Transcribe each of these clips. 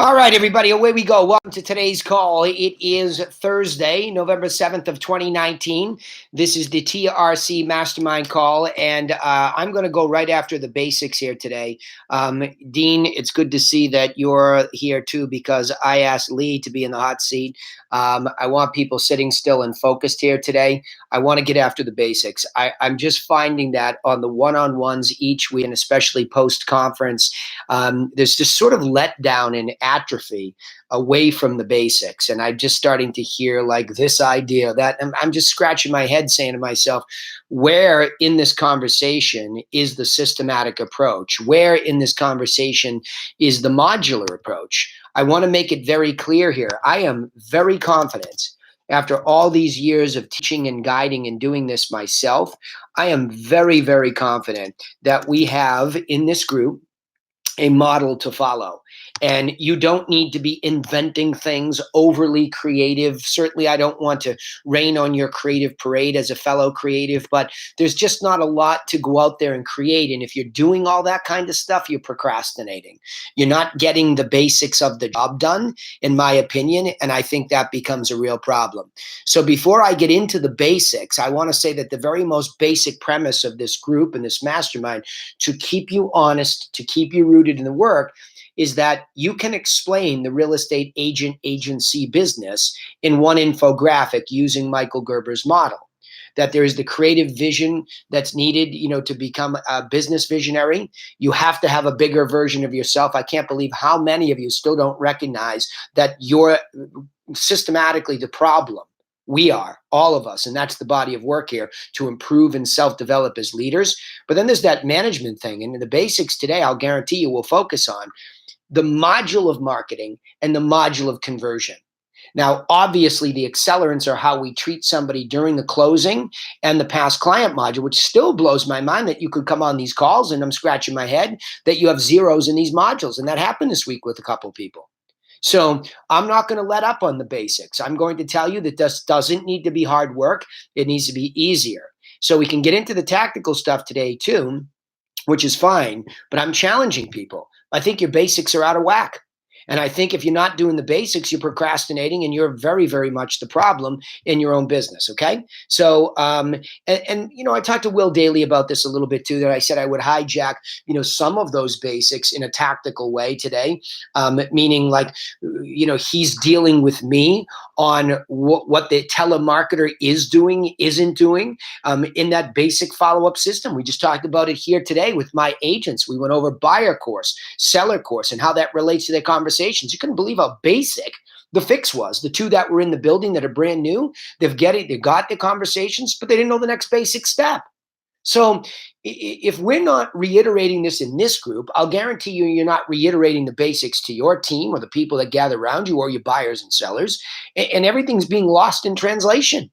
All right, everybody, away we go. Welcome to today's call. It is Thursday, November 7th of 2019. This is the TRC Mastermind call, and I'm going to go right after the basics here today. Dean, it's good to see that you're here too, because I asked Lee to be in the hot seat. I want people sitting still and focused here today. I want to get after the basics. I'm just finding that on the one-on-ones each week, and especially post-conference, there's just sort of letdown and atrophy away from the basics. And I'm just starting to hear like this idea that I'm just scratching my head saying to myself, where in this conversation is the systematic approach? Where in this conversation is the modular approach? I want to make it very clear here. I am very confident after all these years of teaching and guiding and doing this myself. I am very, very confident that we have in this group a model to follow. And you don't need to be inventing things overly creative. Certainly, I don't want to rain on your creative parade as a fellow creative, but there's just not a lot to go out there and create. And if you're doing all that kind of stuff, you're procrastinating. You're not getting the basics of the job done, in my opinion. And I think that becomes a real problem. So before I get into the basics, I want to say that the very most basic premise of this group and this mastermind, to keep you honest, to keep you rooted in the work, is that you can explain the real estate agent agency business in one infographic using Michael Gerber's model. That there is the creative vision that's needed, to become a business visionary. You have to have a bigger version of yourself. I can't believe how many of you still don't recognize that you're systematically the problem. We are, all of us, and that's the body of work here, to improve and self-develop as leaders. But then there's that management thing, and the basics today, I'll guarantee you, will focus on the module of marketing and the module of conversion. Now, obviously, the accelerants are how we treat somebody during the closing and the past client module, which still blows my mind that you could come on these calls, and I'm scratching my head that you have zeros in these modules. And that happened this week with a couple of people. So I'm not going to let up on the basics. I'm going to tell you that this doesn't need to be hard work. It needs to be easier. So we can get into the tactical stuff today too, which is fine, but I'm challenging people. I think your basics are out of whack. And I think if you're not doing the basics, you're procrastinating, and you're very, very much the problem in your own business. Okay. So, I talked to Will Daly about this a little bit too, that I said I would hijack, some of those basics in a tactical way today. Meaning like, he's dealing with me on what the telemarketer is doing, isn't doing, in that basic follow-up system. We just talked about it here today with my agents. We went over buyer course, seller course, and how that relates to their conversations. You couldn't believe how basic the fix was. The two that were in the building that are brand new, they got the conversations, but they didn't know the next basic step. So if we're not reiterating this in this group, I'll guarantee you're not reiterating the basics to your team or the people that gather around you or your buyers and sellers, and everything's being lost in translation.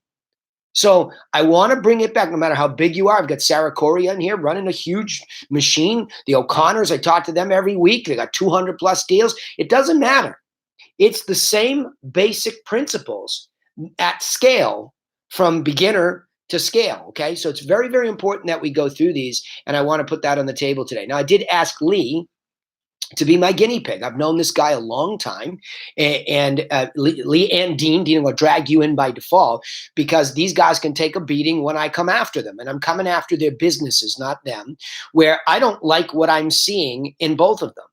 So I want to bring it back no matter how big you are. I've got Sarah Correa in here running a huge machine. The O'Connors, I talk to them every week. They got 200 plus deals. It doesn't matter. It's the same basic principles at scale from beginner to scale. Okay. So it's very, very important that we go through these. And I want to put that on the table today. Now, I did ask Lee to be my guinea pig. I've known this guy a long time, and Lee and Dean will drag you in by default, because these guys can take a beating when I come after them, and I'm coming after their businesses, not them, where I don't like what I'm seeing in both of them.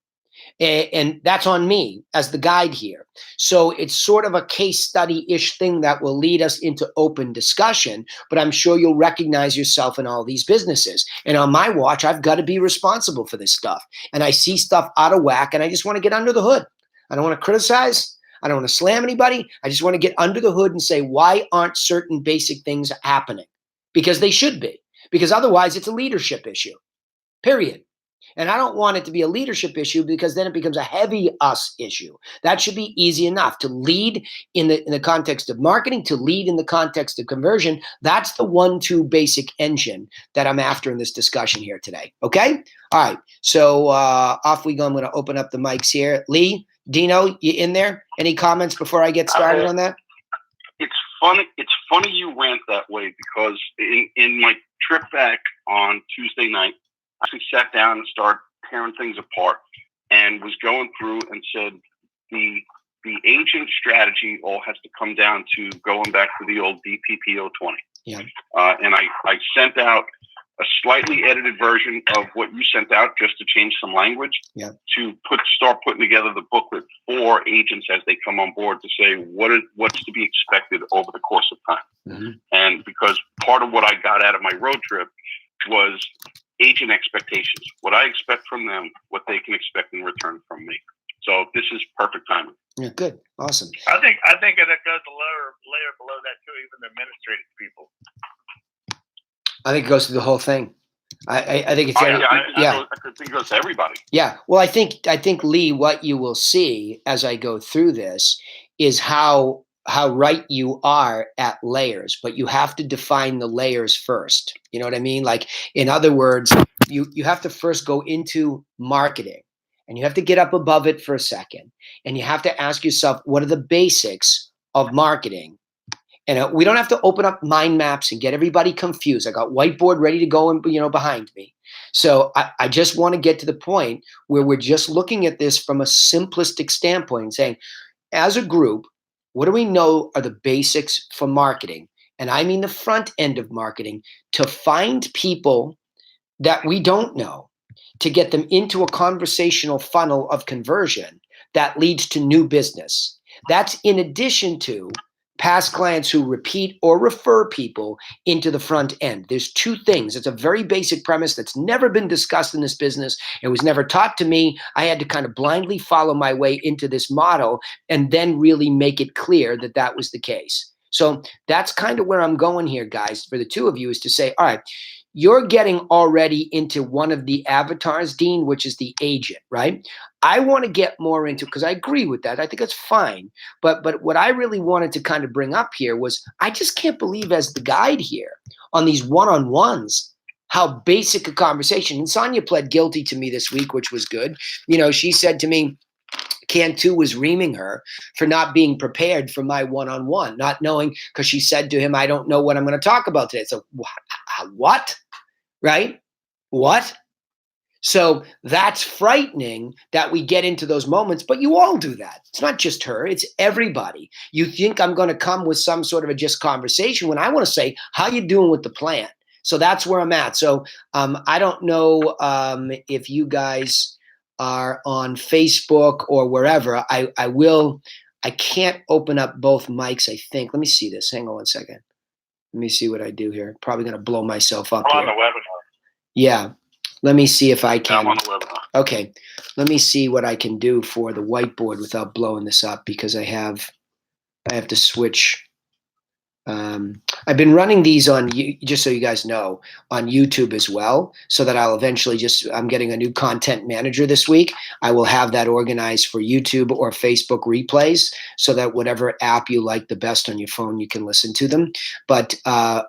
And that's on me as the guide here. So it's sort of a case study-ish thing that will lead us into open discussion, but I'm sure you'll recognize yourself in all these businesses. And on my watch, I've got to be responsible for this stuff. And I see stuff out of whack, and I just want to get under the hood. I don't want to criticize. I don't want to slam anybody. I just want to get under the hood and say, why aren't certain basic things happening? Because they should be. Because otherwise, it's a leadership issue, period. And I don't want it to be a leadership issue, because then it becomes a heavy us issue. That should be easy enough to lead in the context of marketing, to lead in the context of conversion. That's the 1-2 basic engine that I'm after in this discussion here today. Okay. All right. So off we go. I'm going to open up the mics here. Lee, Dino, you in there? Any comments before I get started on that? It's funny. It's funny you rant that way, because in my trip back on Tuesday night, I actually sat down and started tearing things apart, and was going through and said, the agent strategy all has to come down to going back to the old DPPO 20. Yeah. And I sent out a slightly edited version of what you sent out just to change some language. Yeah. To start putting together the booklet for agents as they come on board to say what's to be expected over the course of time. Mm-hmm. And because part of what I got out of my road trip was agent expectations, what I expect from them, what they can expect in return from me. So this is perfect timing. Yeah, good, awesome. I think it goes a layer below that too, even the administrative people. I think it goes through the whole thing. I think it's I think it goes to everybody. Yeah. Well, I think Lee, what you will see as I go through this is how right you are at layers, but you have to define the layers first. You know what I mean? Like, in other words, you have to first go into marketing, and you have to get up above it for a second, and you have to ask yourself, what are the basics of marketing? And we don't have to open up mind maps and get everybody confused. I got whiteboard ready to go and behind me. So I just want to get to the point where we're just looking at this from a simplistic standpoint and saying, as a group, what do we know are the basics for marketing? And I mean the front end of marketing, to find people that we don't know, to get them into a conversational funnel of conversion that leads to new business. That's in addition to past clients who repeat or refer people into the front end. There's two things. It's a very basic premise that's never been discussed in this business. It was never taught to me. I had to kind of blindly follow my way into this model and then really make it clear that that was the case. So that's kind of where I'm going here, guys, for the two of you, is to say, all right, you're getting already into one of the avatars, Dean, which is the agent, right? I want to get more into, because I agree with that. I think it's fine. But what I really wanted to kind of bring up here was, I just can't believe, as the guide here on these one-on-ones, how basic a conversation. And Sonia pled guilty to me this week, which was good. She said to me, Cantu was reaming her for not being prepared for my one-on-one, not knowing, because she said to him, I don't know what I'm going to talk about today. So what? Right? What? So that's frightening that we get into those moments, but you all do that. It's not just her, it's everybody. You think I'm going to come with some sort of a just conversation when I want to say, how you doing with the plan? So that's where I'm at. So I don't know if you guys are on Facebook or wherever. I can't open up both mics, I think. Let me see this. Hang on one second. Let me see what I do here. Probably going to blow myself up I'm here. on the webinar. Yeah. Let me see if I can. I'm on the webinar. Okay. Let me see what I can do for the whiteboard without blowing this up, because I have to switch. I've been running these on, just so you guys know, on YouTube as well, so that I'll eventually I'm getting a new content manager this week. I will have that organized for YouTube or Facebook replays, so that whatever app you like the best on your phone, you can listen to them. But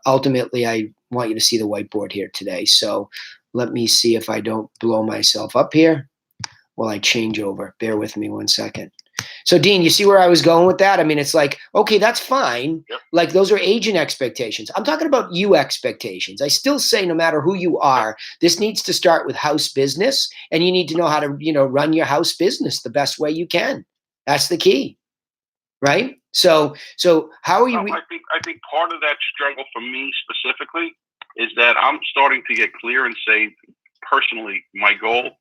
ultimately, I want you to see the whiteboard here today. So let me see if I don't blow myself up here while I change over. Bear with me one second. So, Dean, you see where I was going with that? I mean, it's like, okay, that's fine. Yep. Like, those are agent expectations. I'm talking about you expectations. I still say, no matter who you are, this needs to start with house business, and you need to know how to, run your house business the best way you can. That's the key, right? So how are you? I think part of that struggle for me specifically is that I'm starting to get clear and say, personally, my goal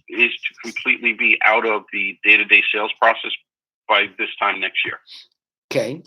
is to completely be out of the day-to-day sales process by this time next year. Okay.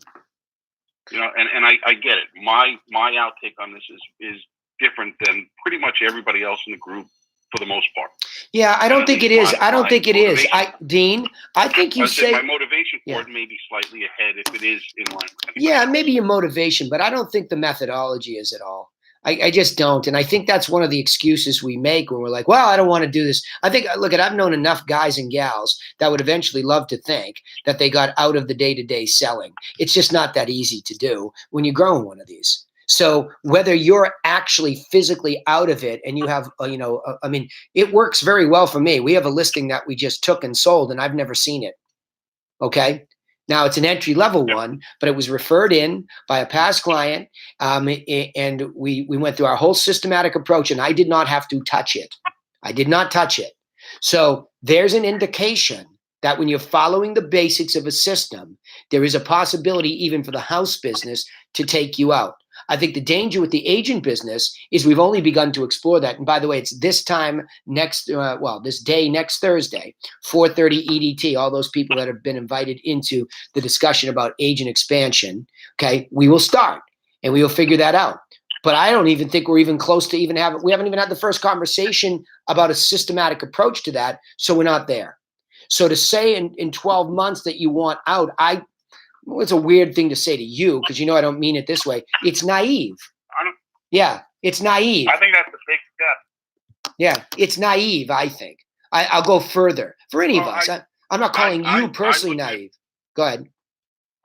And I get it. My outtake on this is different than pretty much everybody else in the group for the most part. Yeah, I don't think it is. I don't think it is. Dean, I think you say my motivation for it may be slightly ahead if it is in line with yeah, maybe your motivation, but I don't think the methodology is at all. I just don't. And I think that's one of the excuses we make when we're like, well, I don't want to do this. I think, look, I've known enough guys and gals that would eventually love to think that they got out of the day-to-day selling. It's just not that easy to do when you're growing one of these. So whether you're actually physically out of it and you have, I mean, it works very well for me. We have a listing that we just took and sold, and I've never seen it. Okay. Now, it's an entry-level one, but it was referred in by a past client, and we went through our whole systematic approach, and I did not have to touch it. I did not touch it. So there's an indication that when you're following the basics of a system, there is a possibility even for the house business to take you out. I think the danger with the agent business is we've only begun to explore that. And by the way, it's this time this day, next Thursday, 4:30 EDT, all those people that have been invited into the discussion about agent expansion, okay, we will start and we will figure that out. But I don't even think we're even close to we haven't even had the first conversation about a systematic approach to that. So we're not there. So to say in 12 months that you want out, it's a weird thing to say to you because I don't mean it this way. It's naive. Yeah, it's naive. I think that's a big step. Yeah, it's naive, I think. I'll go further. For any of us, I'm not calling you personally naive. Go ahead.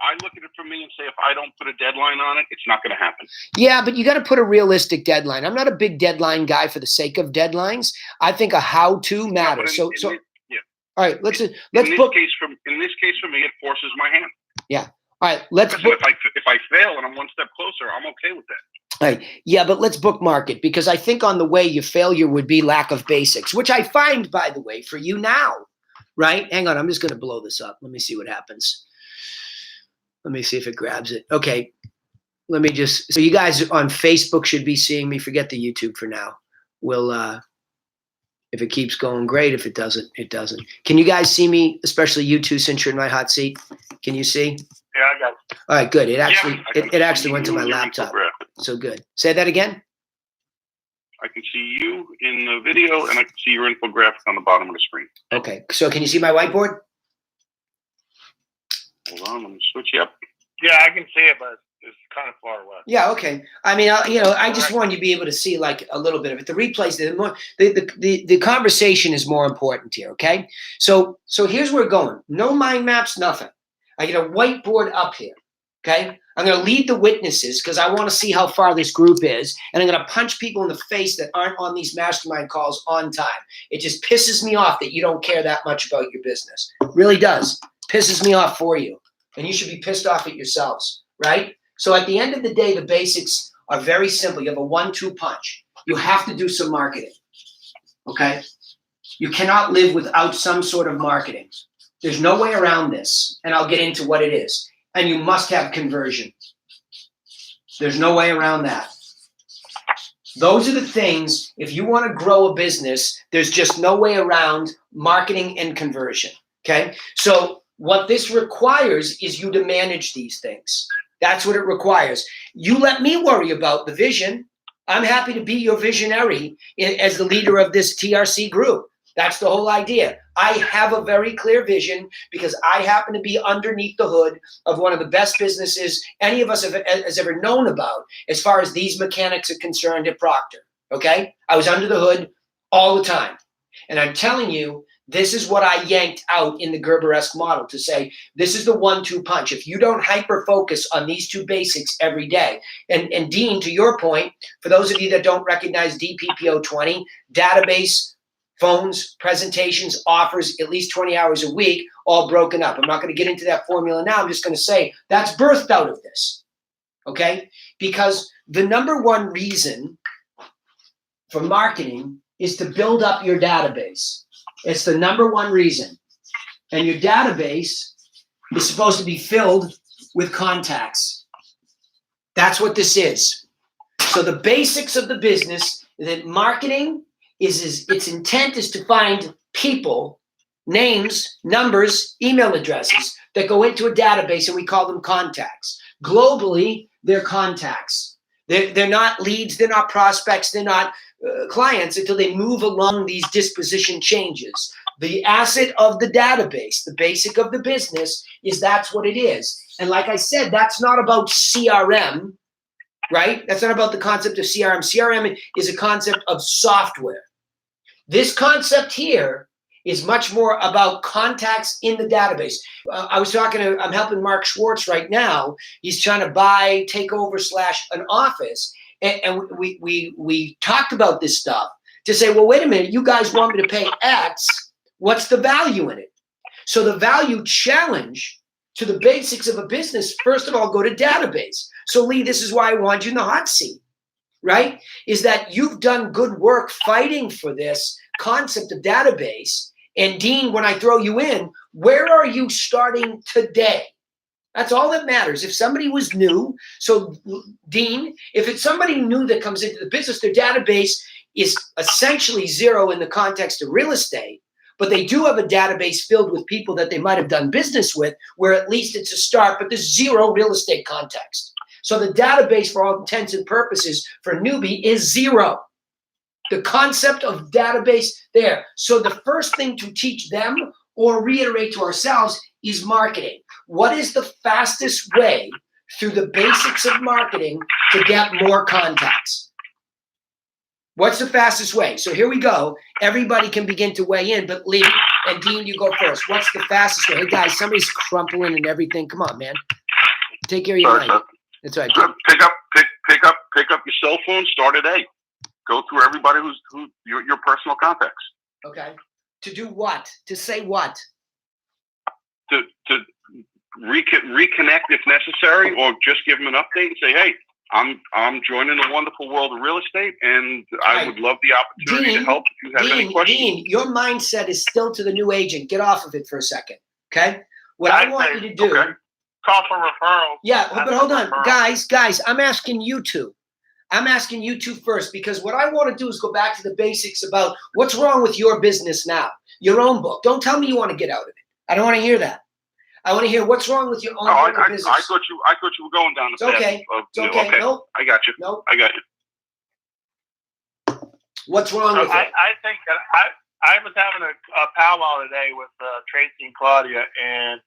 I look at it for me and say, if I don't put a deadline on it, it's not going to happen. Yeah, but you got to put a realistic deadline. I'm not a big deadline guy for the sake of deadlines. I think a how-to matters. All right, let's book. In this case, for me, it forces my hand. Yeah. All right, let's book. If I fail and I'm one step closer, I'm okay with that. All right. Yeah, but let's bookmark it because I think on the way your failure would be lack of basics, which I find, by the way, for you now, right? Hang on, I'm just going to blow this up. Let me see what happens. Let me see if it grabs it. Okay. So you guys on Facebook should be seeing me. Forget the YouTube for now. We'll, if it keeps going, great. If it doesn't, it doesn't. Can you guys see me, especially you two, since you're in my hot seat? Can you see? Yeah, I got it. All right, good. It actually went to my laptop. So good. Say that again. I can see you in the video, and I can see your infographic on the bottom of the screen. Okay. So can you see my whiteboard? Hold on, let me switch you up. Yeah, I can see it, but it's kind of far away. Yeah, okay. I mean, I just want you to be able to see like a little bit of it. The replays, the conversation is more important here, okay? So here's where we're going. No mind maps, nothing. I get a whiteboard up here, okay? I'm going to lead the witnesses because I want to see how far this group is, and I'm going to punch people in the face that aren't on these mastermind calls on time. It just pisses me off that you don't care that much about your business. It really does. Pisses me off for you, and you should be pissed off at yourselves, right? So at the end of the day, the basics are very simple. You have a 1-2 punch. You have to do some marketing, okay? You cannot live without some sort of marketing. There's no way around this, and I'll get into what it is. And you must have conversion. There's no way around that. Those are the things, if you want to grow a business, there's just no way around marketing and conversion, okay? So what this requires is you to manage these things. That's what it requires. You let me worry about the vision. I'm happy to be your visionary as the leader of this TRC group. That's the whole idea. I have a very clear vision because I happen to be underneath the hood of one of the best businesses any of us has ever known about as far as these mechanics are concerned at Proctor, okay? I was under the hood all the time. And I'm telling you, this is what I yanked out in the Gerber-esque model to say, this is the 1-2 punch. If you don't hyper-focus on these two basics every day, and Dean, to your point, for those of you that don't recognize DPPO 20, database, phones, presentations, offers, at least 20 hours a week, all broken up. I'm not going to get into that formula now. I'm just going to say that's birthed out of this, okay? Because the number one reason for marketing is to build up your database. It's the number one reason. And your database is supposed to be filled with contacts. That's what this is. So the basics of the business, that marketing its intent is to find people, names, numbers, email addresses that go into a database, and we call them contacts. Globally, they're contacts. They're not leads, they're not prospects, they're not clients until they move along these disposition changes. The asset of the database, the basic of the business, is that's what it is. And like I said, that's not about CRM, right? That's not about the concept of CRM. CRM is a concept of software. This concept here is much more about contacts in the database. I'm helping Mark Schwartz right now. He's trying to take over / an office. And we talked about this stuff to say, well, wait a minute, you guys want me to pay X. What's the value in it? So the value challenge to the basics of a business, first of all, go to database. So Lee, this is why I want you in the hot seat, right? Is that you've done good work fighting for this concept of database. And Dean, when I throw you in, Where are you starting today? That's all that matters. If somebody was new, so Dean, if it's somebody new that comes into the business, their database is essentially zero in the context of real estate, but they do have a database filled with people that they might have done business with, where at least it's a start, but there's zero real estate context. So the database, for all intents and purposes, for a newbie is zero. The concept of database there. So the first thing to teach them or reiterate to ourselves is marketing. What is the fastest way through the basics of marketing to get more contacts? What's the fastest way? So here we go. Everybody can begin to weigh in, but Lee and Dean, you go first. What's the fastest way? Hey guys, somebody's crumpling and everything. Come on, man. Take care of your life. That's right. Pick up your cell phone. Start at A. Go through everybody who's your personal contacts. Okay. To do what? To say what? To reconnect if necessary, or just give them an update and say, hey, I'm joining the wonderful world of real estate, and I would love the opportunity to help if you have any questions. Dean, your mindset is still to the new agent. Get off of it for a second, okay? What I want you to do. Okay. Call for referrals. Yeah, but hold on. Guys, I'm asking you two. I'm asking you two first, because what I want to do is go back to the basics about what's wrong with your business now, your own book. Don't tell me you want to get out of it. I don't want to hear that. I want to hear what's wrong with your own book of business. I thought you were going down the path. Okay. It's okay. Okay. Nope. I got you. Nope. I got you. What's wrong with it? I think that I was having a powwow today with Tracy and Claudia, and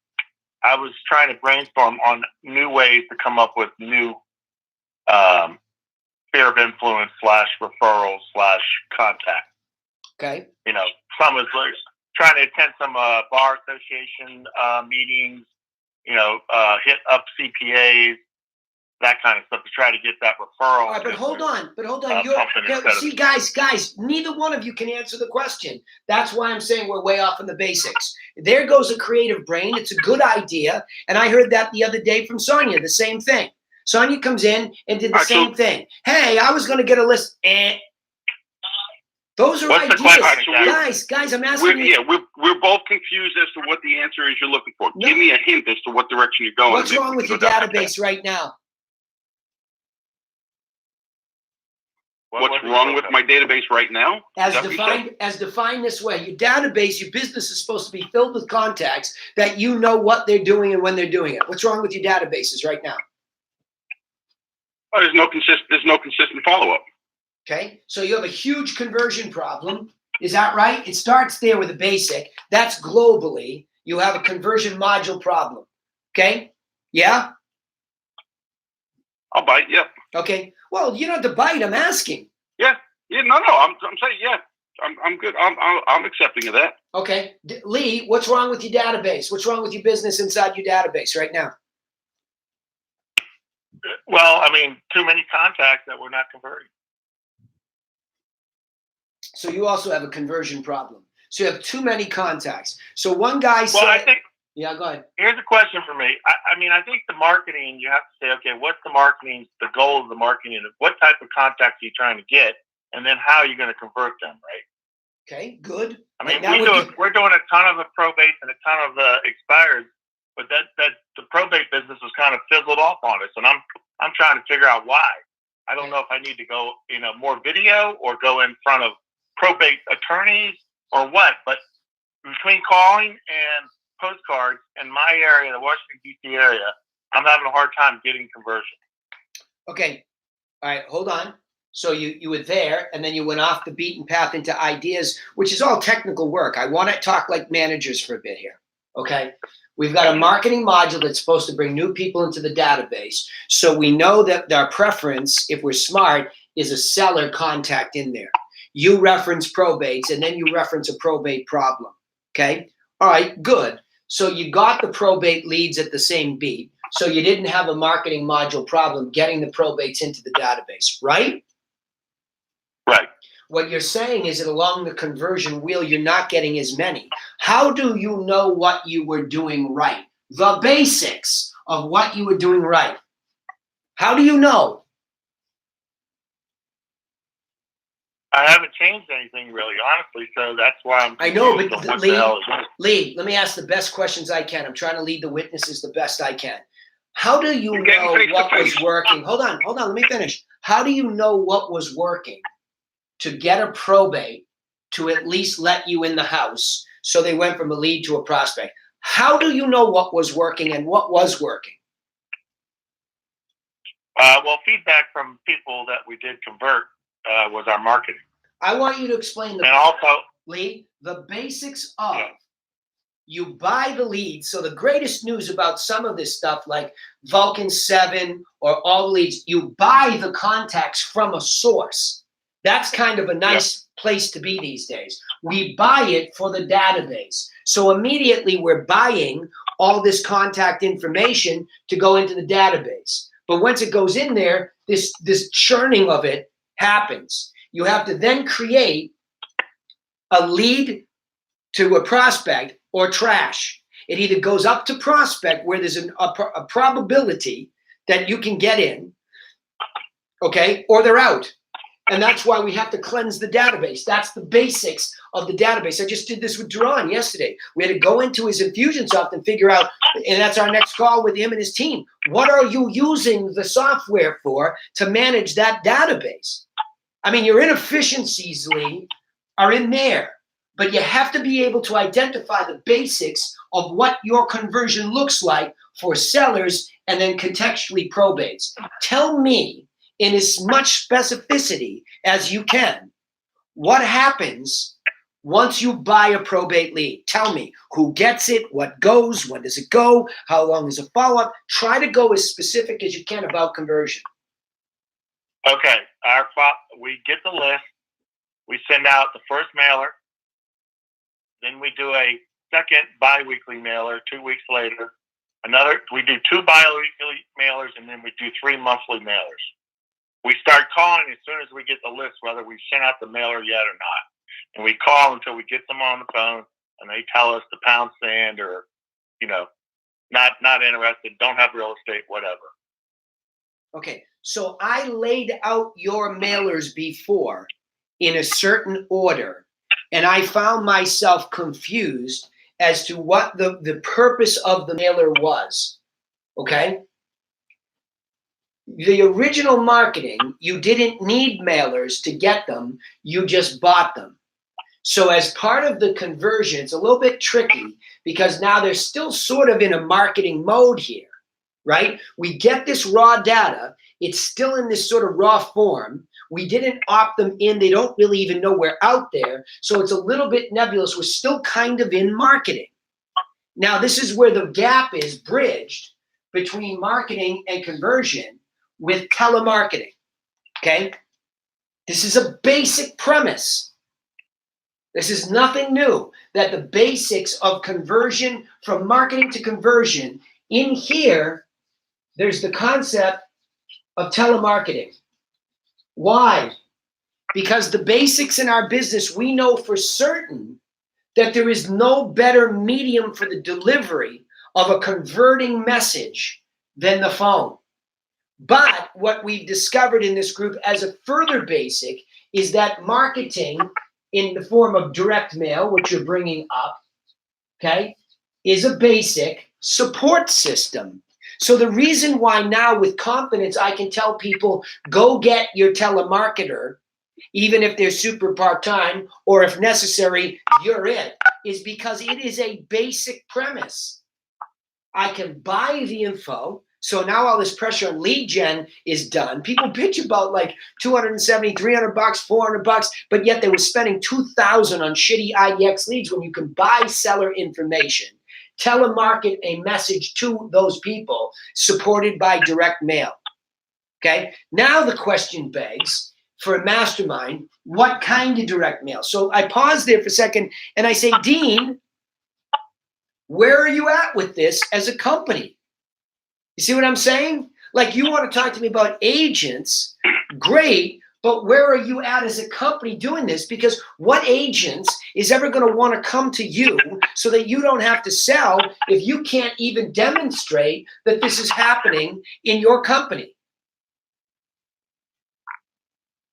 I was trying to brainstorm on new ways to come up with new sphere of influence / referrals / contact. Okay. You know, some is like trying to attend some bar association meetings, you know, hit up CPAs, that kind of stuff to try to get that referral. All right, but hold on. See, guys, neither one of you can answer the question. That's why I'm saying we're way off in the basics. There goes a creative brain. It's a good idea. And I heard that the other day from Sonia, the same thing. Sonia comes in and did the same thing. Hey, I was going to get a list. Those are ideas. Guys, I'm asking you. We're both confused as to what the answer is you're looking for. No. Give me a hint as to what direction you're going. What's wrong with your database right now? What's wrong with my database right now? As defined this way, your database, your business is supposed to be filled with contacts that you know what they're doing and when they're doing it. What's wrong with your databases right now? Oh, there's no consistent follow-up. Okay, so you have a huge conversion problem. Is that right? It starts there with a basic. That's globally. You have a conversion module problem. Okay? Yeah? I'll bite, yeah. Okay. Well, you don't have to bite. I'm asking. Yeah. No. I'm saying, yeah. I'm good. I'm accepting of that. Okay. Lee, what's wrong with your database? What's wrong with your business inside your database right now? Well, I mean, too many contacts that we're not converting. So you also have a conversion problem. So you have too many contacts. So one guy said, I think, yeah, go ahead. Here's a question for me. I mean, I think the marketing, you have to say, okay, what's the marketing, the goal of the marketing, and what type of contacts are you trying to get, and then how are you going to convert them, right? Okay, good. I mean, we're doing a ton of the probates and a ton of the expires, but that the probate business was kind of fizzled off on us, and I'm trying to figure out why. I don't know if I need to go, more video or go in front of probate attorneys or what, but between calling and postcards in my area, the Washington, D.C. area, I'm having a hard time getting conversion. Okay. All right. Hold on. So you were there, and then you went off the beaten path into ideas, which is all technical work. I want to talk like managers for a bit here. Okay. We've got a marketing module that's supposed to bring new people into the database. So we know that our preference, if we're smart, is a seller contact in there. You reference probates, and then you reference a probate problem. Okay. All right. Good. So you got the probate leads at the same beat. So you didn't have a marketing module problem getting the probates into the database, right? Right. What you're saying is that along the conversion wheel, you're not getting as many. How do you know what you were doing right? The basics of what you were doing right. How do you know? I haven't changed anything really, honestly. So that's why I'm I know, confused but on what the hell is this. Lee, let me ask the best questions I can. I'm trying to lead the witnesses the best I can. How do you You're getting know face to what was face. working? Hold on, let me finish. How do you know what was working to get a probate to at least let you in the house so they went from a lead to a prospect? How do you know what was working and what was working? Well, feedback from people that we did convert was our marketing. I want you to explain And also, Lee, the basics of you buy the leads. So the greatest news about some of this stuff, like Vulcan 7 or all the leads, you buy the contacts from a source. That's kind of a nice place to be these days. We buy it for the database. So immediately we're buying all this contact information to go into the database. But once it goes in there, this churning of it happens. You have to then create a lead to a prospect or trash. It either goes up to prospect where there's a probability that you can get in, okay, or they're out. And that's why we have to cleanse the database. That's the basics of the database. I just did this with Duran yesterday. We had to go into his Infusionsoft and figure out, and that's our next call with him and his team. What are you using the software for to manage that database? I mean, your inefficiencies, Lee, are in there. But you have to be able to identify the basics of what your conversion looks like for sellers and then contextually probates. Tell me in as much specificity as you can what happens once you buy a probate lead. Tell me who gets it, what goes, when does it go, how long is a follow-up. Try to go as specific as you can about conversion. okay, we get the list. We send out the first mailer. Then we do a second biweekly mailer 2 weeks later. We do 2 biweekly mailers, and then we do 3 monthly mailers. We start calling as soon as we get the list, whether we've sent out the mailer yet or not. And we call until we get them on the phone, and they tell us to pound sand or, not interested, don't have real estate, whatever. Okay, so I laid out your mailers before in a certain order, and I found myself confused as to what the purpose of the mailer was, okay? The original marketing, you didn't need mailers to get them, you just bought them. So as part of the conversion, it's a little bit tricky because now they're still sort of in a marketing mode here, right? We get this raw data, it's still in this sort of raw form. We didn't opt them in. They don't really even know we're out there. So it's a little bit nebulous. We're still kind of in marketing. Now, this is where the gap is bridged between marketing and conversion with telemarketing, okay? This is a basic premise. This is nothing new, that the basics of conversion from marketing to conversion, in here, there's the concept of telemarketing. Why? Because the basics in our business, we know for certain that there is no better medium for the delivery of a converting message than the phone. But what we've discovered in this group as a further basic is that marketing in the form of direct mail, which you're bringing up, okay, is a basic support system. So the reason why now with confidence I can tell people, go get your telemarketer, even if they're super part-time, or if necessary, you're it, is because it is a basic premise. I can buy the info. So now all this pressure on lead gen is done. People bitch about like $270, $300, $400, but yet they were spending $2,000 on shitty IEX leads when you can buy seller information, telemarket a message to those people supported by direct mail. Okay. Now the question begs for a mastermind, what kind of direct mail? So I pause there for a second and I say, Dean, where are you at with this as a company? You see what I'm saying? Like, you want to talk to me about agents, great, but where are you at as a company doing this? Because what agents is ever going to want to come to you so that you don't have to sell if you can't even demonstrate that this is happening in your company?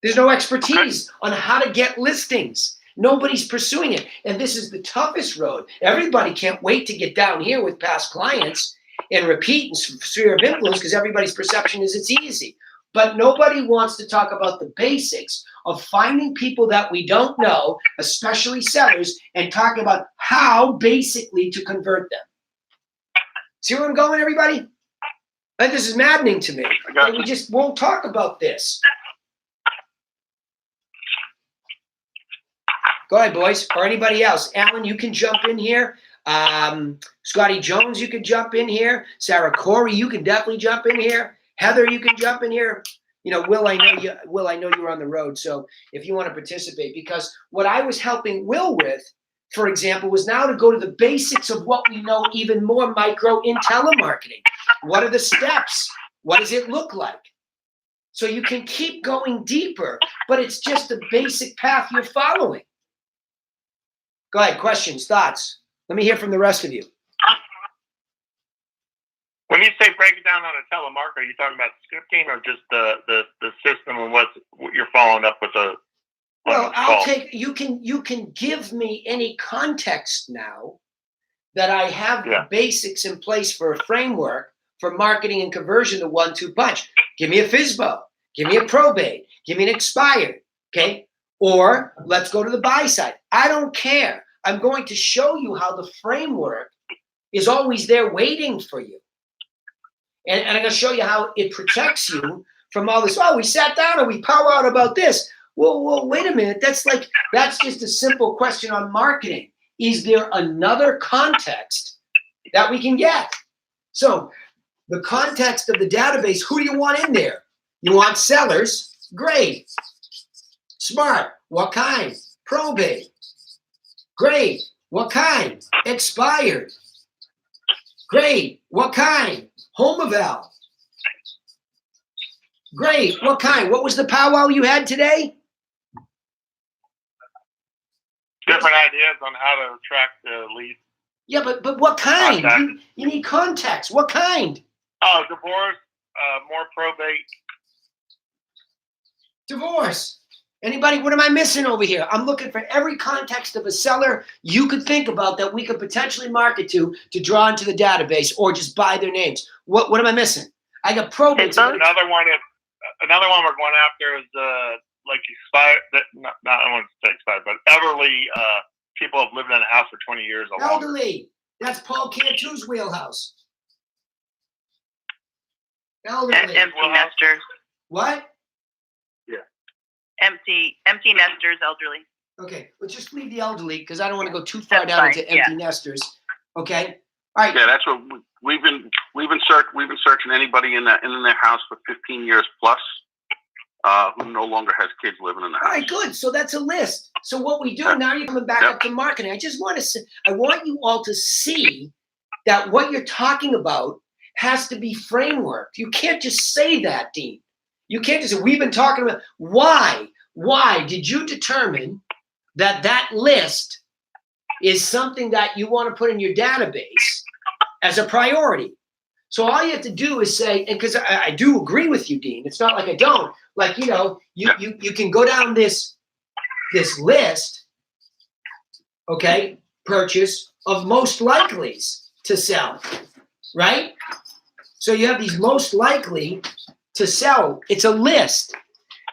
There's no expertise on how to get listings. Nobody's pursuing it. And this is the toughest road. Everybody can't wait to get down here with past clients and repeat and sphere of influence because everybody's perception is it's easy. But nobody wants to talk about the basics of finding people that we don't know, especially sellers, and talking about how basically to convert them. See where I'm going, everybody? And this is maddening to me. We just won't talk about this. Go ahead, boys, or anybody else. Alan, you can jump in here. Scotty Jones, you can jump in here. Sarah Corey, you can definitely jump in here. Heather, you can jump in here. You know, Will, I know you were on the road, so if you want to participate, because what I was helping Will with, for example, was now to go to the basics of what we know even more micro in telemarketing. What are the steps? What does it look like? So you can keep going deeper, but it's just the basic path you're following. Go ahead, questions, thoughts. Let me hear from the rest of you. When you say break it down on a telemarketer, are you talking about scripting or just the system and what you're following up with a? Well, I'll take you can give me any context now that I have the basics in place for a framework for marketing and conversion, the 1-2 punch. Give me a FSBO, give me a probate, give me an expired, okay? Or let's go to the buy side. I don't care. I'm going to show you how the framework is always there waiting for you. And I'm going to show you how it protects you from all this. Oh, we sat down and we powwowed about this. Well, wait a minute. That's just a simple question on marketing. Is there another context that we can get? So the context of the database, who do you want in there? You want sellers? Great. Smart. What kind? Probate. Great. What kind? Expired. Great. What kind? Home eval. Great. What kind? What was the powwow you had today? Different ideas on how to attract leads. Yeah, but what kind? You need context. What kind? Oh, divorce, more probate. Divorce. Anybody, what am I missing over here? I'm looking for every context of a seller you could think about that we could potentially market to draw into the database or just buy their names. What am I missing? I got probate. Another one we're going after is like expired. Not I want to say expired, but elderly people have lived in a house for 20 years or longer. Elderly. That's Paul Cantu's wheelhouse. Elderly. Empty nesters. What? Empty nesters, elderly. Okay, well, just leave the elderly because I don't want to go too far down into empty nesters. Okay, all right. Yeah, that's what we've been searching anybody in their house for 15 years plus who no longer has kids living in the house. All right, good. So that's a list. So what we do now, you're coming back up to marketing. I want you all to see that what you're talking about has to be frameworked. You can't just say that, Dean. You can't just say, we've been talking about why. Why did you determine that list is something that you want to put in your database as a priority? So all you have to do is say, and because I do agree with you, Dean, it's not like I don't. Like, you can go down this list, okay, purchase of most likelies to sell, right? So you have these most likely to sell. It's a list.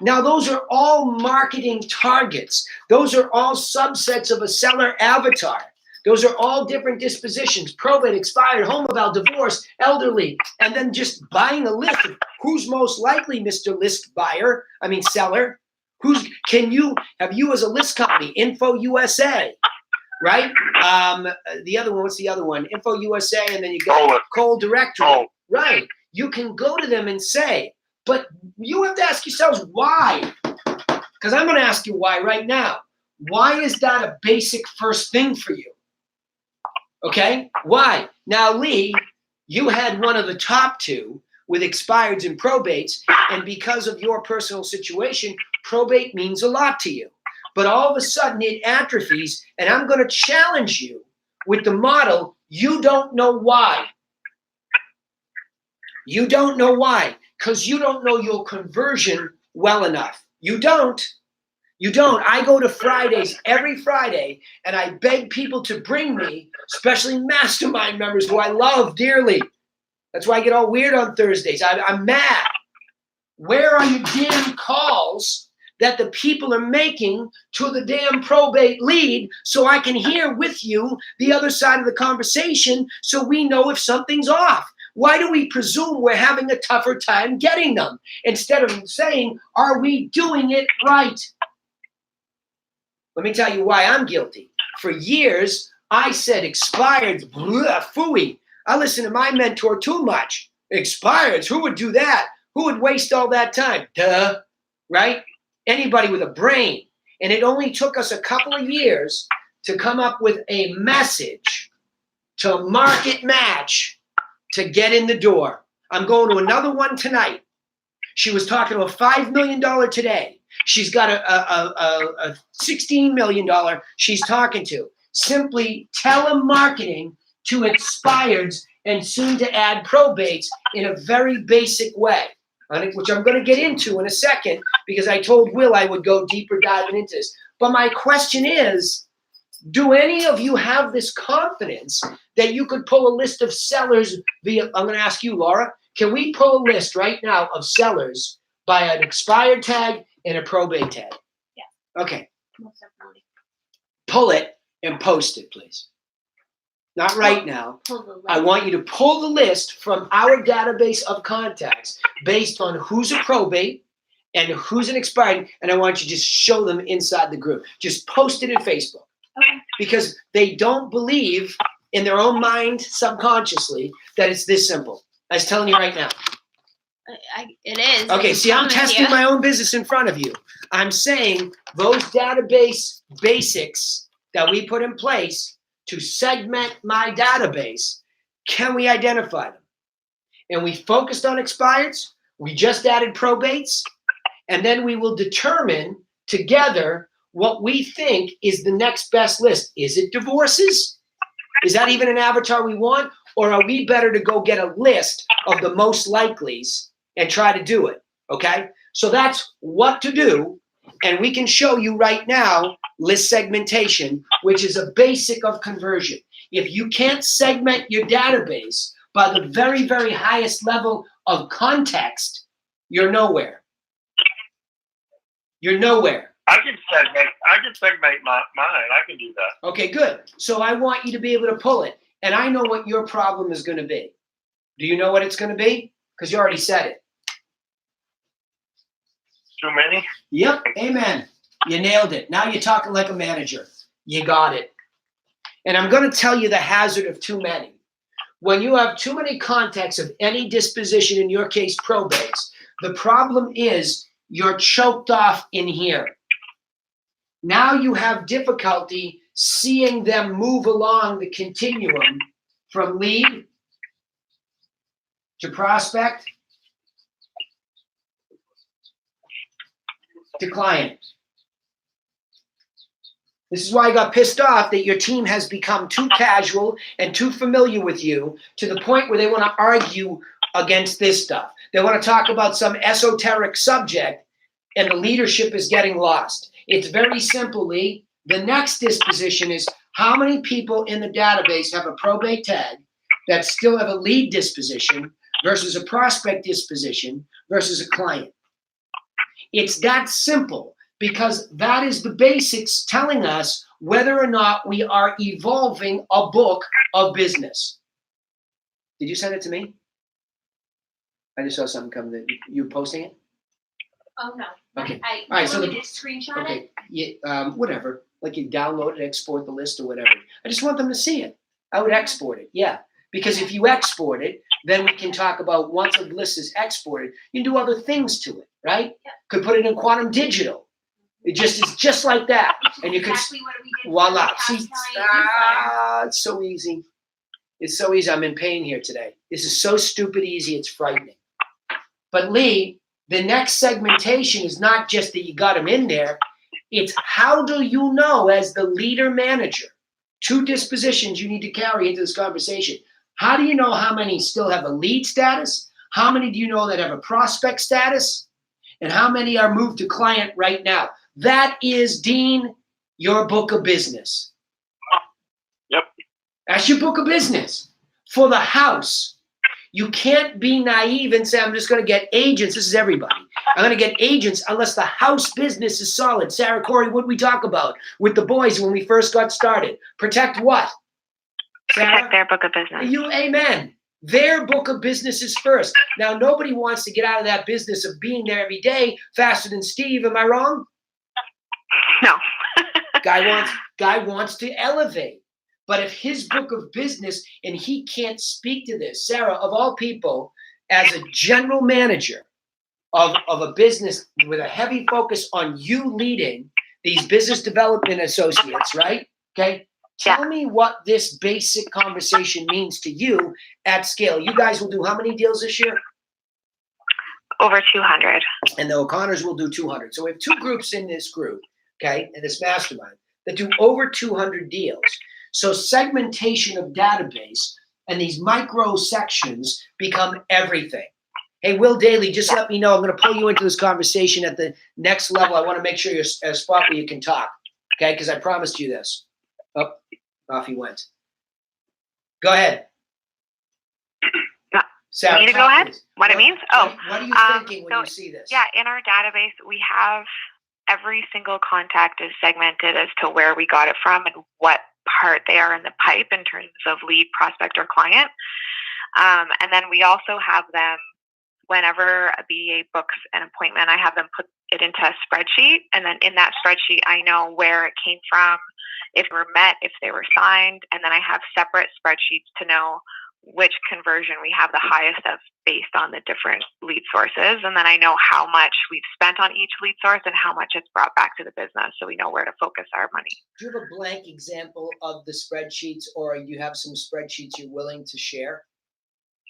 Now, those are all marketing targets. Those are all subsets of a seller avatar. Those are all different dispositions: probate, expired, home eval, divorce, elderly, and then just buying a list of who's most likely, Mr. List Buyer. I mean, seller. Have you as a list company? Info USA, right? The other one. What's the other one? Info USA, and then you got Cold Directory, right? You can go to them and say, but you have to ask yourselves why. Because I'm going to ask you why right now. Why is that a basic first thing for you? Okay? Why? Now, Lee, you had one of the top two with expireds and probates, and because of your personal situation, probate means a lot to you. But all of a sudden it atrophies, and I'm going to challenge you with the model, you don't know why. You don't know why, because you don't know your conversion well enough. You don't. You don't. I go to Fridays every Friday, and I beg people to bring me, especially Mastermind members who I love dearly. That's why I get all weird on Thursdays. I'm mad. Where are your damn calls that the people are making to the damn probate lead so I can hear with you the other side of the conversation so we know if something's off? Why do we presume we're having a tougher time getting them instead of saying, are we doing it right? Let me tell you why I'm guilty. For years, I said expired, phooey. I listened to my mentor too much. Expireds, who would do that? Who would waste all that time? Duh, right? Anybody with a brain. And it only took us a couple of years to come up with a message to market match to get in the door. I'm going to another one tonight. She was talking to a $5 million today. She's got a $16 million she's talking to. Simply telemarketing to expireds and soon to add probates in a very basic way, which I'm going to get into in a second because I told Will I would go deeper diving into this. But my question is, do any of you have this confidence that you could pull a list of sellers via, I'm going to ask you, Laura, can we pull a list right now of sellers by an expired tag and a probate tag? Yeah. Okay. Most definitely. Pull it and post it, please. Not right now. I want you to pull the list from our database of contacts based on who's a probate and who's an expired, and I want you to just show them inside the group. Just post it in Facebook. Okay. Because they don't believe in their own mind subconsciously that it's this simple. I was telling you right now. It is. Okay, see, I'm testing my own business in front of you. I'm saying those database basics that we put in place to segment my database, can we identify them? And we focused on expireds. We just added probates. And then we will determine together what we think is the next best list. Is it divorces? Is that even an avatar we want? Or are we better to go get a list of the most likelies and try to do it? Okay? So that's what to do. And we can show you right now list segmentation, which is a basic of conversion. If you can't segment your database by the very, very highest level of context, you're nowhere. You're nowhere. I can segment mine. I can do that. Okay, good. So I want you to be able to pull it. And I know what your problem is going to be. Do you know what it's going to be? Because you already said it. Too many? Yep, amen. You nailed it. Now you're talking like a manager. You got it. And I'm going to tell you the hazard of too many. When you have too many contacts of any disposition, in your case, probates, the problem is you're choked off in here. Now you have difficulty seeing them move along the continuum from lead to prospect to client. This is why I got pissed off that your team has become too casual and too familiar with you to the point where they want to argue against this stuff. They want to talk about some esoteric subject and the leadership is getting lost. It's very simple, Lee. The next disposition is how many people in the database have a probate tag that still have a lead disposition versus a prospect disposition versus a client. It's that simple because that is the basics telling us whether or not we are evolving a book of business. Did you send it to me? I just saw something come that you posting it? Oh, no. Okay. All right, so you just screenshot it? Yeah, whatever. Like you download it, export the list or whatever. I just want them to see it. I would export it, yeah. Because if you export it, then we can talk about once a list is exported, you can do other things to it, right? Yeah. Could put it in quantum digital. It just is just like that. And you could, exactly what we did. voila. For the See, past it's so easy. It's so easy. I'm in pain here today. This is so stupid easy, it's frightening. But Lee, the next segmentation is not just that you got them in there. It's how do you know as the leader manager, two dispositions you need to carry into this conversation. How do you know how many still have a lead status? How many do you know that have a prospect status? And how many are moved to client right now? That is, Dean, your book of business. Yep. That's your book of business for the house. You can't be naive and say, I'm just going to get agents. This is everybody. I'm going to get agents unless the house business is solid. Sarah, Corey, what did we talk about with the boys when we first got started? Protect what? Sarah? Protect their book of business. Amen. Their book of business is first. Now, nobody wants to get out of that business of being there every day faster than Steve. Am I wrong? No. Guy wants to elevate. But if his book of business, and he can't speak to this, Sarah, of all people, as a general manager of a business with a heavy focus on you leading these business development associates, right? Okay. Tell me what this basic conversation means to you at scale. You guys will do how many deals this year? Over 200. And the O'Connors will do 200. So we have two groups in this group, okay, in this mastermind that do over 200 deals. So segmentation of database and these micro sections become everything. Hey, Will Daly, just let me know. I'm going to pull you into this conversation at the next level. I want to make sure you're at a spot where you can talk, okay, because I promised you this. Oh, off he went. Go ahead. Sarah, Me to go ahead? Please. What it means? What are you thinking when so, you see this? Yeah, in our database, we have every single contact is segmented as to where we got it from and what part they are in the pipe in terms of lead, prospect, or client. And then we also have them, whenever a BA books an appointment, I have them put it into a spreadsheet. And then in that spreadsheet, I know where it came from, if they were met, if they were signed. And then I have separate spreadsheets to know which conversion we have the highest of based on the different lead sources. And then I know how much we've spent on each lead source and how much it's brought back to the business. So we know where to focus our money. Do you have a blank example of the spreadsheets, or you have some spreadsheets you're willing to share?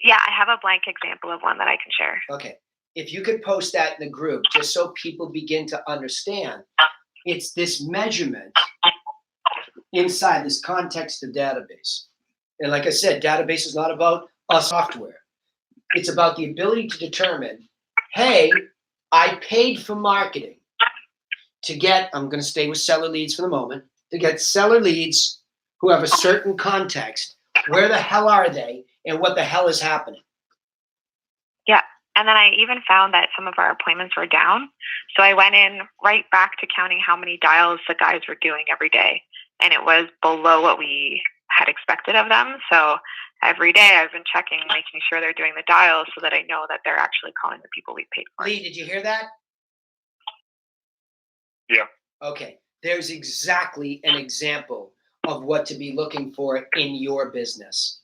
Yeah, I have a blank example of one that I can share. Okay. If you could post that in the group, just so people begin to understand, it's this measurement inside this context of database. And like I said, database is not about a software. It's about the ability to determine, hey, I paid for marketing to get, I'm going to stay with seller leads for the moment, to get seller leads who have a certain context. Where the hell are they and what the hell is happening? Yeah. And then I even found that some of our appointments were down. So I went in right back to counting how many dials the guys were doing every day. And it was below what we had expected of them. So every day I've been checking, making sure they're doing the dials so that I know that they're actually calling the people we paid for. Lee, did you hear that? Yeah. Okay. There's exactly an example of what to be looking for in your business.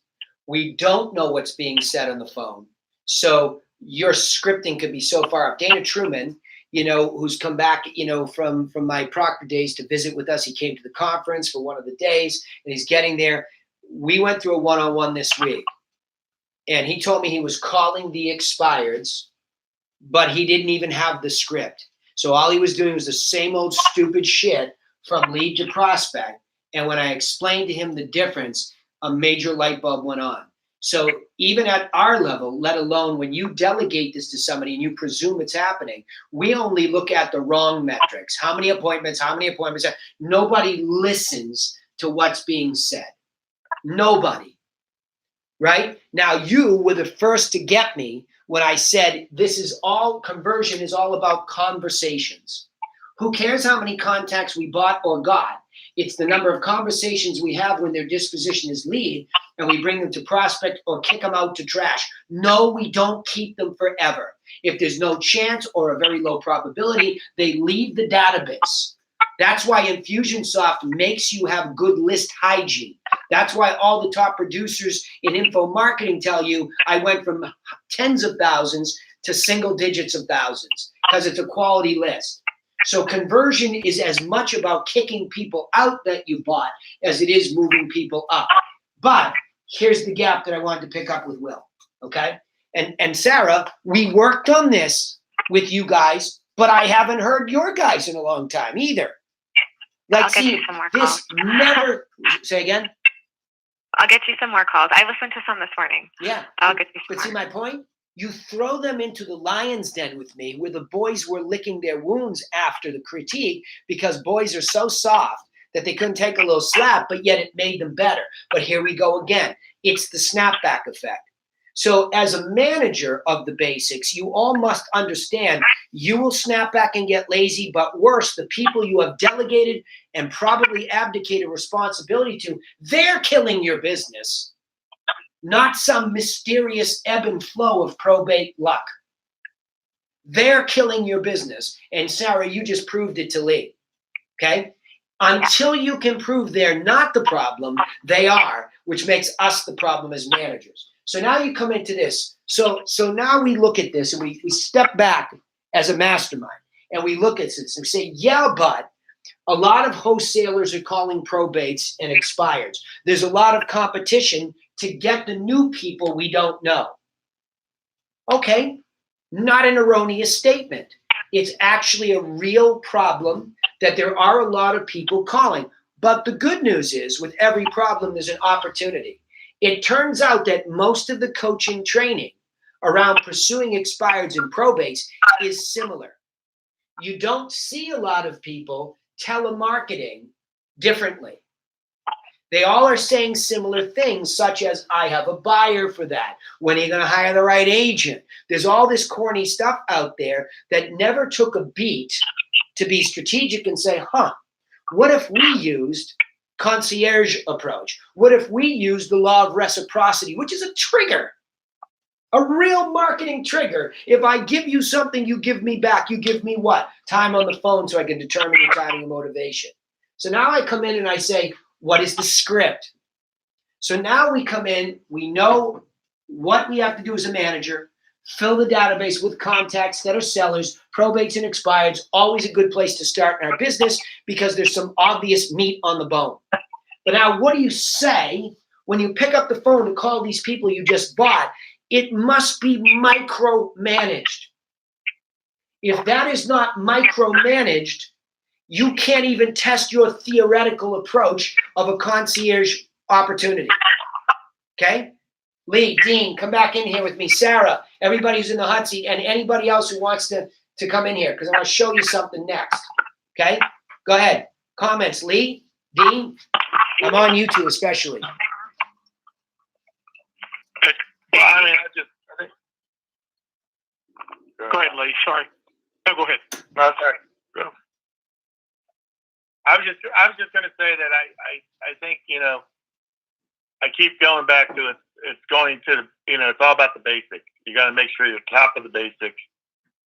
We don't know what's being said on the phone. So your scripting could be so far up. Dana Truman, who's come back, from my Proctor days to visit with us. He came to the conference for one of the days, and he's getting there. We went through a one-on-one this week, and he told me he was calling the expireds, but he didn't even have the script. So all he was doing was the same old stupid shit from lead to prospect. And when I explained to him the difference, a major light bulb went on. So even at our level, let alone when you delegate this to somebody and you presume it's happening, we only look at the wrong metrics. How many appointments? Nobody listens to what's being said. Nobody. Right? Now you were the first to get me when I said conversion is all about conversations. Who cares how many contacts we bought or got? It's the number of conversations we have when their disposition is lead and we bring them to prospect or kick them out to trash. No, we don't keep them forever. If there's no chance or a very low probability, they leave the database. That's why Infusionsoft makes you have good list hygiene. That's why all the top producers in info marketing tell you I went from tens of thousands to single digits of thousands because it's a quality list. So conversion is as much about kicking people out that you bought as it is moving people up. But here's the gap that I wanted to pick up with Will, okay? And Sarah, we worked on this with you guys, but I haven't heard your guys in a long time either. I'll get you some more calls. Say again? I'll get you some more calls. I listened to some this morning. Yeah. I'll get you some But more. see my point? You throw them into the lion's den with me where the boys were licking their wounds after the critique because boys are so soft that they couldn't take a little slap, but yet it made them better. But here we go again. It's the snapback effect. So as a manager of the basics, you all must understand you will snap back and get lazy, but worse, the people you have delegated and probably abdicated responsibility to, they're killing your business, not some mysterious ebb and flow of probate luck. They're killing your business. And Sarah, you just proved it to Lee, okay? Until you can prove they're not the problem, they are, which makes us the problem as managers. So now you come into this. So now we look at this and we step back as a mastermind and we look at this and say, yeah, but a lot of wholesalers are calling probates and expireds. There's a lot of competition to get the new people we don't know. Okay, not an erroneous statement. It's actually a real problem that there are a lot of people calling. But the good news is with every problem, there's an opportunity. It turns out that most of the coaching training around pursuing expireds and probates is similar. You don't see a lot of people telemarketing differently. They all are saying similar things, such as, I have a buyer for that. When are you going to hire the right agent? There's all this corny stuff out there that never took a beat to be strategic and say, what if we used concierge approach? What if we used the law of reciprocity, which is a trigger, a real marketing trigger? If I give you something, you give me back. You give me what? Time on the phone so I can determine your timing and motivation. So now I come in and I say, what is the script? So now we come in, we know what we have to do as a manager, fill the database with contacts that are sellers, probates and expireds, always a good place to start in our business because there's some obvious meat on the bone. But now what do you say when you pick up the phone to call these people you just bought? It must be micromanaged. If that is not micromanaged, you can't even test your theoretical approach of a concierge opportunity. Okay? Lee, Dean, come back in here with me. Sarah, everybody who's in the hot seat, and anybody else who wants to come in here because I want to show you something next. Okay? Go ahead. Comments, Lee, Dean. I'm on you two especially. Well, I mean, I think. Go ahead, Lee. Sorry. No, go ahead. No, sorry. Go. I was just going to say that I think, I keep going back to it. It's going to, it's all about the basics. You got to make sure you're top of the basics,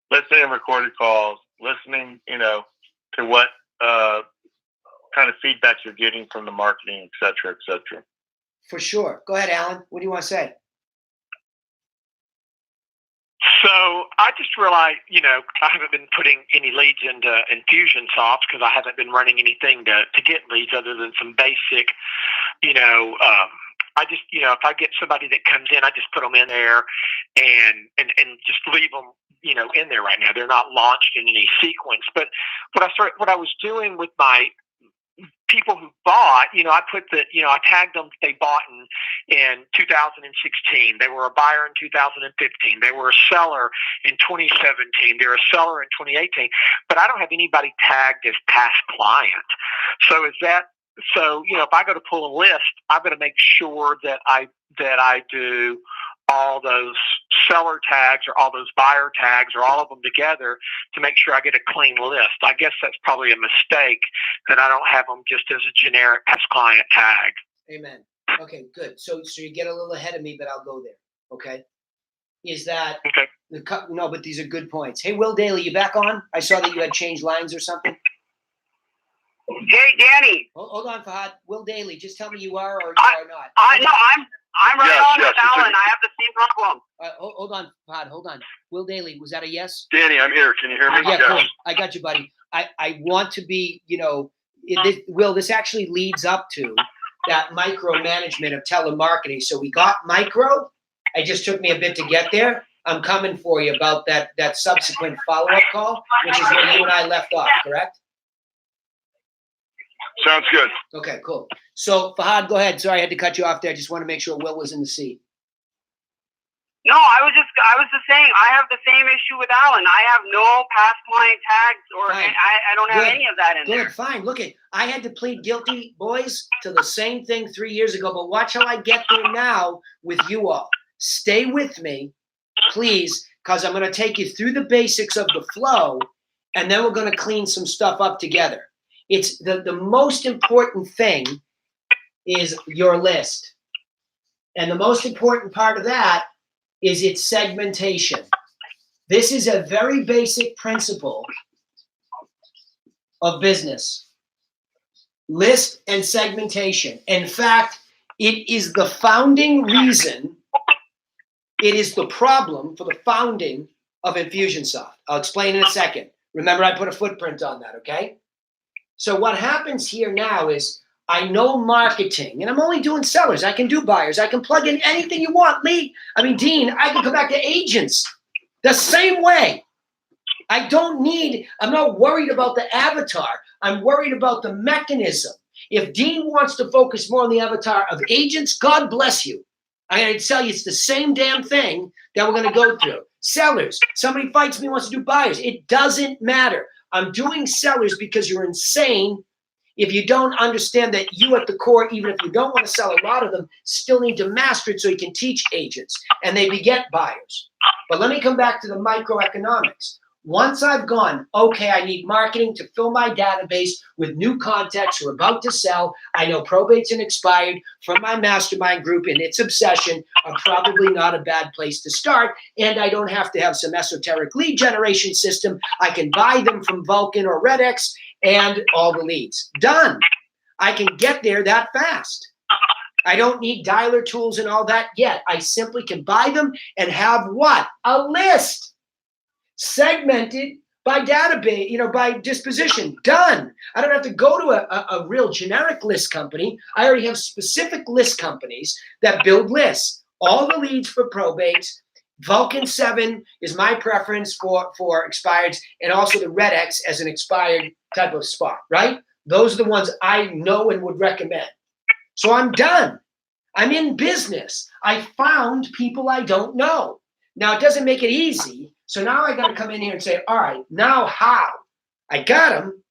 listening to recorded calls, listening, to what kind of feedback you're getting from the marketing, et cetera, et cetera. For sure. Go ahead, Alan. What do you want to say? So I just realized, I haven't been putting any leads into Infusionsoft because I haven't been running anything to get leads other than some basic, I just, if I get somebody that comes in, I just put them in there and just leave them, in there right now. They're not launched in any sequence. But what I was doing with my people who bought, I put I tagged them. They bought in 2016. They were a buyer in 2015. They were a seller in 2017. They're a seller in 2018. But I don't have anybody tagged as past client. So if I go to pull a list, I've got to make sure that I do all those seller tags or all those buyer tags or all of them together to make sure I get a clean list. I guess that's probably a mistake that I don't have them just as a generic past client tag. Amen. Okay, good. So you get a little ahead of me, but I'll go there. Okay. Is that okay? No, but these are good points. Hey, Will Daly, you back on? I saw that you had changed lines or something. Hey, Danny. Hold on, Fahad. Will Daly, just tell me you are or you are not. I'm right on with Alan. I have the same problem. Hold on, Fahad. Hold on. Will Daly, was that a yes? Danny, I'm here. Can you hear me? Yeah, cool. I got you, buddy. I want to be, Will, this actually leads up to that micromanagement of telemarketing. So we got micro. It just took me a bit to get there. I'm coming for you about that subsequent follow-up call, which is where you and I left off, correct? Sounds good. Okay, cool. So Fahad, go ahead. Sorry, I had to cut you off there. I just want to make sure Will was in the seat. No, I was just saying, I have the same issue with Alan. I have no past client tags, or Fine. I don't have Good. any of that in there. Good, fine. Look at, I had to plead guilty, boys, to the same thing 3 years ago, but watch how I get there now with you all. Stay with me, please, because I'm going to take you through the basics of the flow, and then we're going to clean some stuff up together. It's the most important thing is your list. And the most important part of that is its segmentation. This is a very basic principle of business. List and segmentation. In fact, it is the founding reason, it is the problem for the founding of Infusionsoft. I'll explain in a second. Remember, I put a footprint on that, okay? So what happens here now is I know marketing, and I'm only doing sellers. I can do buyers. I can plug in anything you want. Dean, I can come back to agents the same way. I'm not worried about the avatar. I'm worried about the mechanism. If Dean wants to focus more on the avatar of agents, God bless you. I'm going to tell you, it's the same damn thing that we're going to go through. Sellers, somebody fights me, wants to do buyers. It doesn't matter. I'm doing sellers because you're insane if you don't understand that you at the core, even if you don't want to sell a lot of them, still need to master it so you can teach agents and they beget buyers. But let me come back to the microeconomics. Once I've gone, okay, I need marketing to fill my database with new contacts who are about to sell. I know probates and expired from my mastermind group and its obsession are probably not a bad place to start. And I don't have to have some esoteric lead generation system. I can buy them from Vulcan or RedX and all the leads. Done. I can get there that fast. I don't need dialer tools and all that yet. I simply can buy them and have what? A list. Segmented by database, by disposition. Done. I don't have to go to a real generic list company. I already have specific list companies that build lists. All the leads for probates. Vulcan 7 is my preference for expireds, and also the RedX as an expired type of spot, right? Those are the ones I know and would recommend. So I'm done. I'm in business. I found people I don't know. Now, it doesn't make it easy. So now I got to come in here and say, all right, now how? I got them.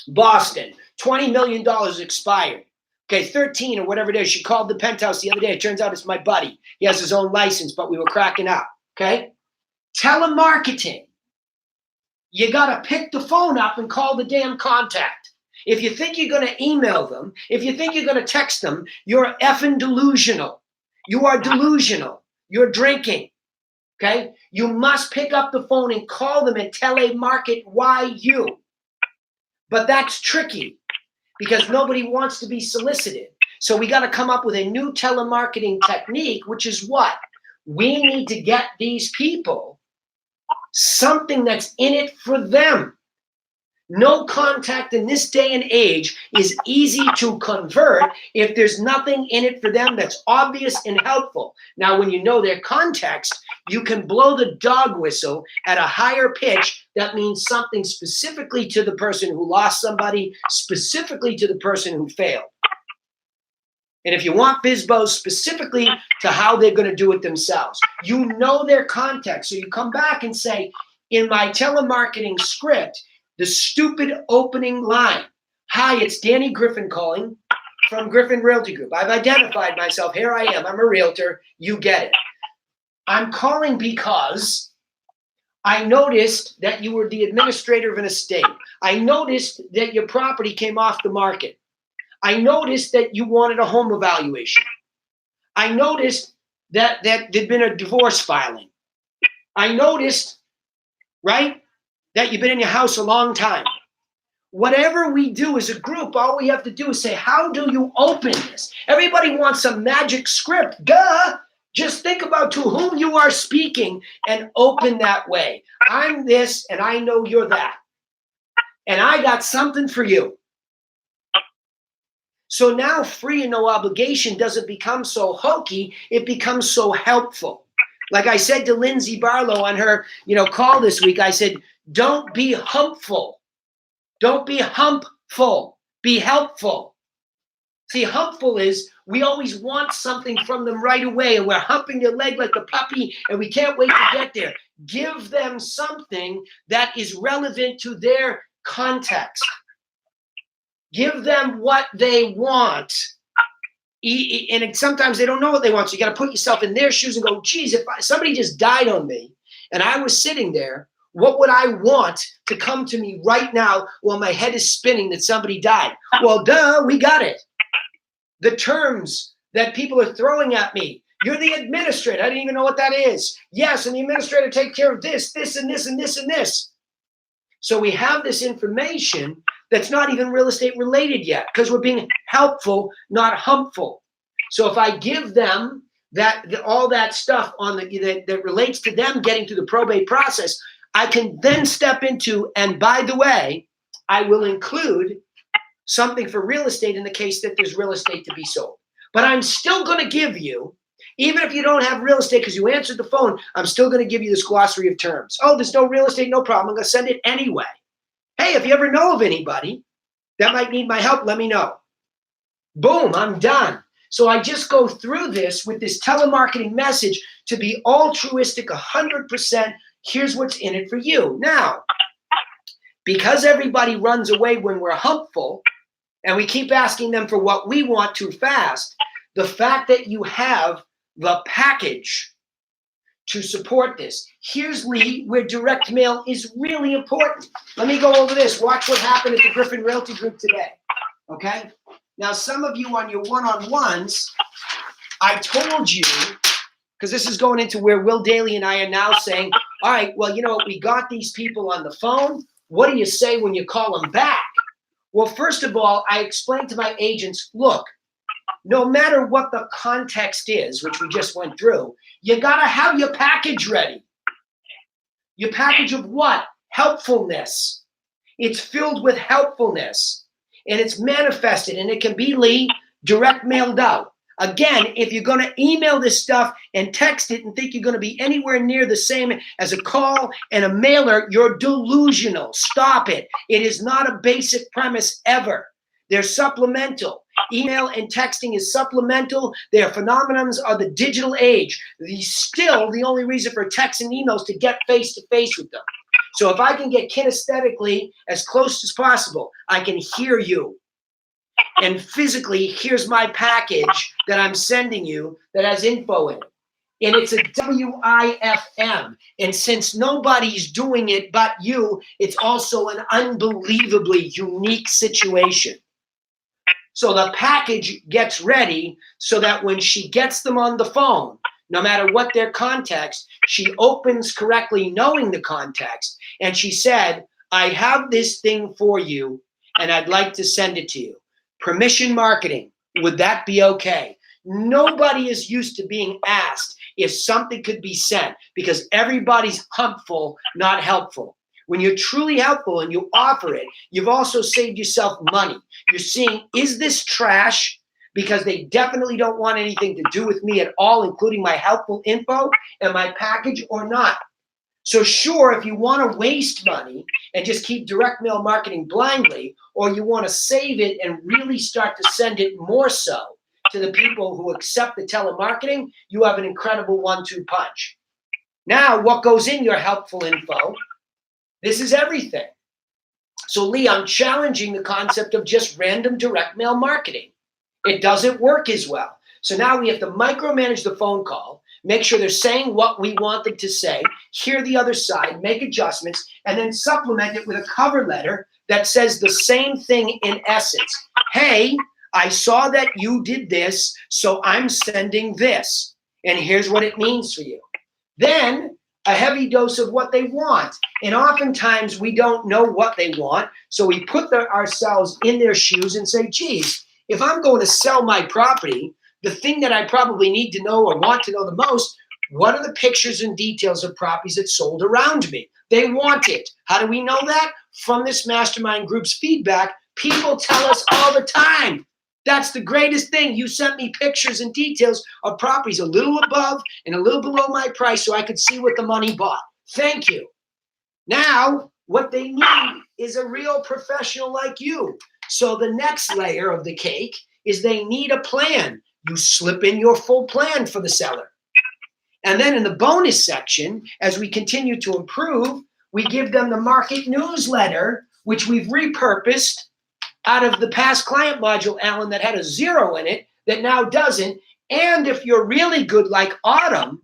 Boston, $20 million expired. Okay, 13 or whatever it is. She called the penthouse the other day. It turns out it's my buddy. He has his own license, but we were cracking up. Okay? Telemarketing. You got to pick the phone up and call the damn contact. If you think you're going to email them, if you think you're going to text them, you're effing delusional. You are delusional. You're drinking. Okay? You must pick up the phone and call them and telemarket why you. But that's tricky because nobody wants to be solicited. So we got to come up with a new telemarketing technique, which is what? We need to get these people something that's in it for them. No contact in this day and age is easy to convert if there's nothing in it for them that's obvious and helpful. Now, when you know their context, you can blow the dog whistle at a higher pitch. That means something specifically to the person who lost somebody, specifically to the person who failed. And if you want BizBos, specifically to how they're going to do it themselves. You know their context. So you come back and say, in my telemarketing script, the stupid opening line. Hi, it's Danny Griffin calling from Griffin Realty Group. I've identified myself. Here I am. I'm a realtor. You get it. I'm calling because I noticed that you were the administrator of an estate. I noticed that your property came off the market. I noticed that you wanted a home evaluation. I noticed that there'd been a divorce filing. I noticed, right, that you've been in your house a long time. Whatever we do as a group, all we have to do is say, how do you open this? Everybody wants a magic script. Duh! Just think about to whom you are speaking and open that way. I'm this and I know you're that. And I got something for you. So now free and no obligation doesn't become so hokey, it becomes so helpful. Like I said to Lindsay Barlow on her, call this week, I said, don't be humpful. Don't be humpful. Be helpful. See, humpful is We always want something from them right away, and we're humping their leg like a puppy, and we can't wait to get there. Give them something that is relevant to their context. Give them what they want. And sometimes they don't know what they want, so you got to put yourself in their shoes and go, geez, if somebody just died on me and I was sitting there, what would I want to come to me right now while my head is spinning that somebody died? Well, duh, we got it. The terms that people are throwing at me. You're the administrator. I didn't even know what that is. Yes, and the administrator take care of this, this, and this, and this, and this. So we have this information that's not even real estate related yet because we're being helpful, not humpful. So if I give them all that stuff that relates to them getting through the probate process, I can then step into, and by the way, I will include something for real estate in the case that there's real estate to be sold. But I'm still going to give you, even if you don't have real estate because you answered the phone, I'm still going to give you this glossary of terms. Oh, there's no real estate, no problem. I'm going to send it anyway. Hey, if you ever know of anybody that might need my help, let me know. Boom, I'm done. So I just go through this with this telemarketing message to be altruistic 100%. Here's what's in it for you. Now, because everybody runs away when we're humpful and we keep asking them for what we want too fast, the fact that you have the package to support this. Here's Lee, where direct mail is really important. Let me go over this. Watch what happened at the Griffin Realty Group today. Okay? Now, some of you on your one-on-ones, I told you, because this is going into where Will Daly and I are now saying, all right, well, you know what? We got these people on the phone. What do you say when you call them back? Well, first of all, I explained to my agents, look, no matter what the context is, which we just went through, you got to have your package ready. Your package of what? Helpfulness. It's filled with helpfulness. And it's manifested, and it can be, Lee, direct mailed out. Again, if you're going to email this stuff and text it and think you're going to be anywhere near the same as a call and a mailer, you're delusional. Stop it. It is not a basic premise ever. They're supplemental. Email and texting is supplemental. Their phenomenons are the digital age. Still, the only reason for text and emails to get face-to-face with them. So if I can get kinesthetically as close as possible, I can hear you. And physically, here's my package that I'm sending you that has info in it. And it's a WIFM. And since nobody's doing it but you, it's also an unbelievably unique situation. So the package gets ready so that when she gets them on the phone, no matter what their context, she opens correctly knowing the context. And she said, I have this thing for you, and I'd like to send it to you. Permission marketing, would that be okay? Nobody is used to being asked if something could be sent because everybody's humpful, not helpful. When you're truly helpful and you offer it, you've also saved yourself money. You're seeing, is this trash? Because they definitely don't want anything to do with me at all, including my helpful info and my package or not. So sure, if you want to waste money and just keep direct mail marketing blindly, or you want to save it and really start to send it more so to the people who accept the telemarketing, you have an incredible 1-2 punch. Now, what goes in your helpful info? This is everything. So Lee, I'm challenging the concept of just random direct mail marketing. It doesn't work as well. So now we have to micromanage the phone call, make sure they're saying what we want them to say, hear the other side, make adjustments, and then supplement it with a cover letter that says the same thing in essence. Hey, I saw that you did this, so I'm sending this. And here's what it means for you. Then a heavy dose of what they want. And oftentimes we don't know what they want. So we put ourselves in their shoes and say, geez, if I'm going to sell my property, the thing that I probably need to know or want to know the most, what are the pictures and details of properties that sold around me? They want it. How do we know that? From this mastermind group's feedback, people tell us all the time. That's the greatest thing. You sent me pictures and details of properties a little above and a little below my price so I could see what the money bought. Thank you. Now, what they need is a real professional like you. So the next layer of the cake is they need a plan. you slip in your full plan for the seller. And then in the bonus section, as we continue to improve, we give them the market newsletter, which we've repurposed out of the past client module, Alan, that had a 0 in it, that now doesn't. And if you're really good like Autumn,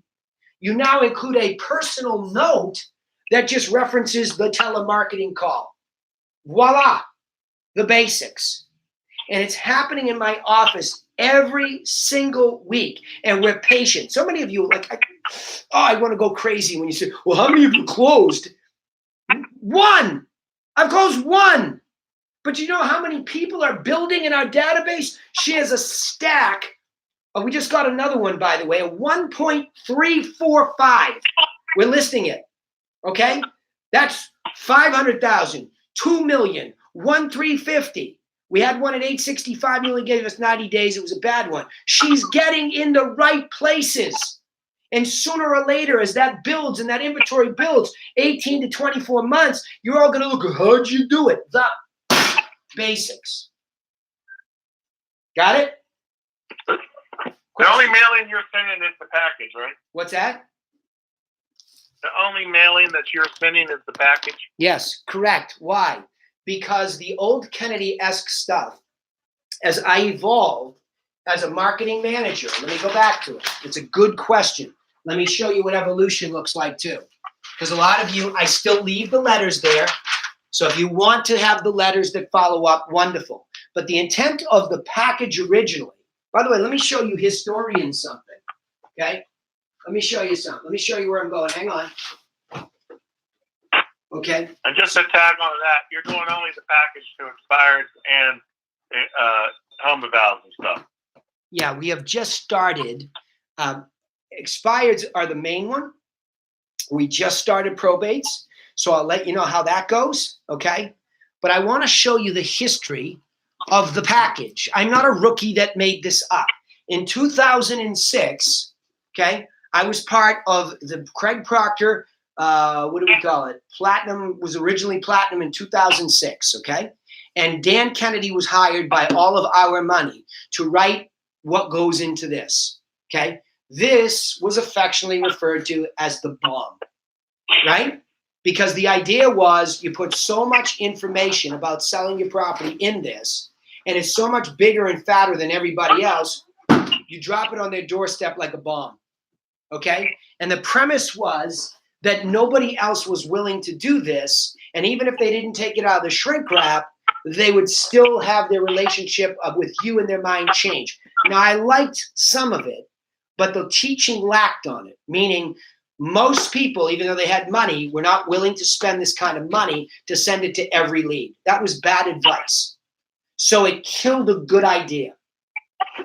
you now include a personal note that just references the telemarketing call. Voila, the basics. And it's happening in my office every single week. And we're patient. So many of you, I want to go crazy when you say, well, how many of you closed? 1. I've closed 1. But you know how many people are building in our database? She has a stack. We just got another one, by the way, a 1.345. We're listing it. Okay? That's 500,000, 2 million, 1.350. We had one at 865 million, gave us 90 days. It was a bad one. She's getting in the right places. And sooner or later, as that builds and that inventory builds, 18 to 24 months, you're all going to look at how'd you do it? The basics. Got it? The only mailing you're sending is the package, right? What's that? The only mailing that you're sending is the package? Yes, correct. Why? Because the old Kennedy-esque stuff, as I evolved as a marketing manager, let me go back to it. It's a good question. Let me show you what evolution looks like too. Because a lot of you, I still leave the letters there. So if you want to have the letters that follow up, wonderful. But the intent of the package originally, by the way, let me show you historian something, okay? Let me show you something. Let me show you where I'm going. Hang on. Okay. And just to tag on that, you're doing only the package to expireds and home evals and stuff. Yeah, we have just started. Expireds are the main one. We just started probates. So I'll let you know how that goes, okay? But I want to show you the history of the package. I'm not a rookie that made this up. In 2006, okay, I was part of the Craig Proctor, what do we call it? Platinum, was originally Platinum in 2006, okay? And Dan Kennedy was hired by all of our money to write what goes into this, okay? This was affectionately referred to as the bomb, right? Because the idea was you put so much information about selling your property in this, and it's so much bigger and fatter than everybody else, you drop it on their doorstep like a bomb, okay? And the premise was that nobody else was willing to do this, and even if they didn't take it out of the shrink wrap, they would still have their relationship with you in their mind change. Now, I liked some of it, but the teaching lacked on it, meaning most people, even though they had money, were not willing to spend this kind of money to send it to every lead. That was bad advice. So it killed a good idea.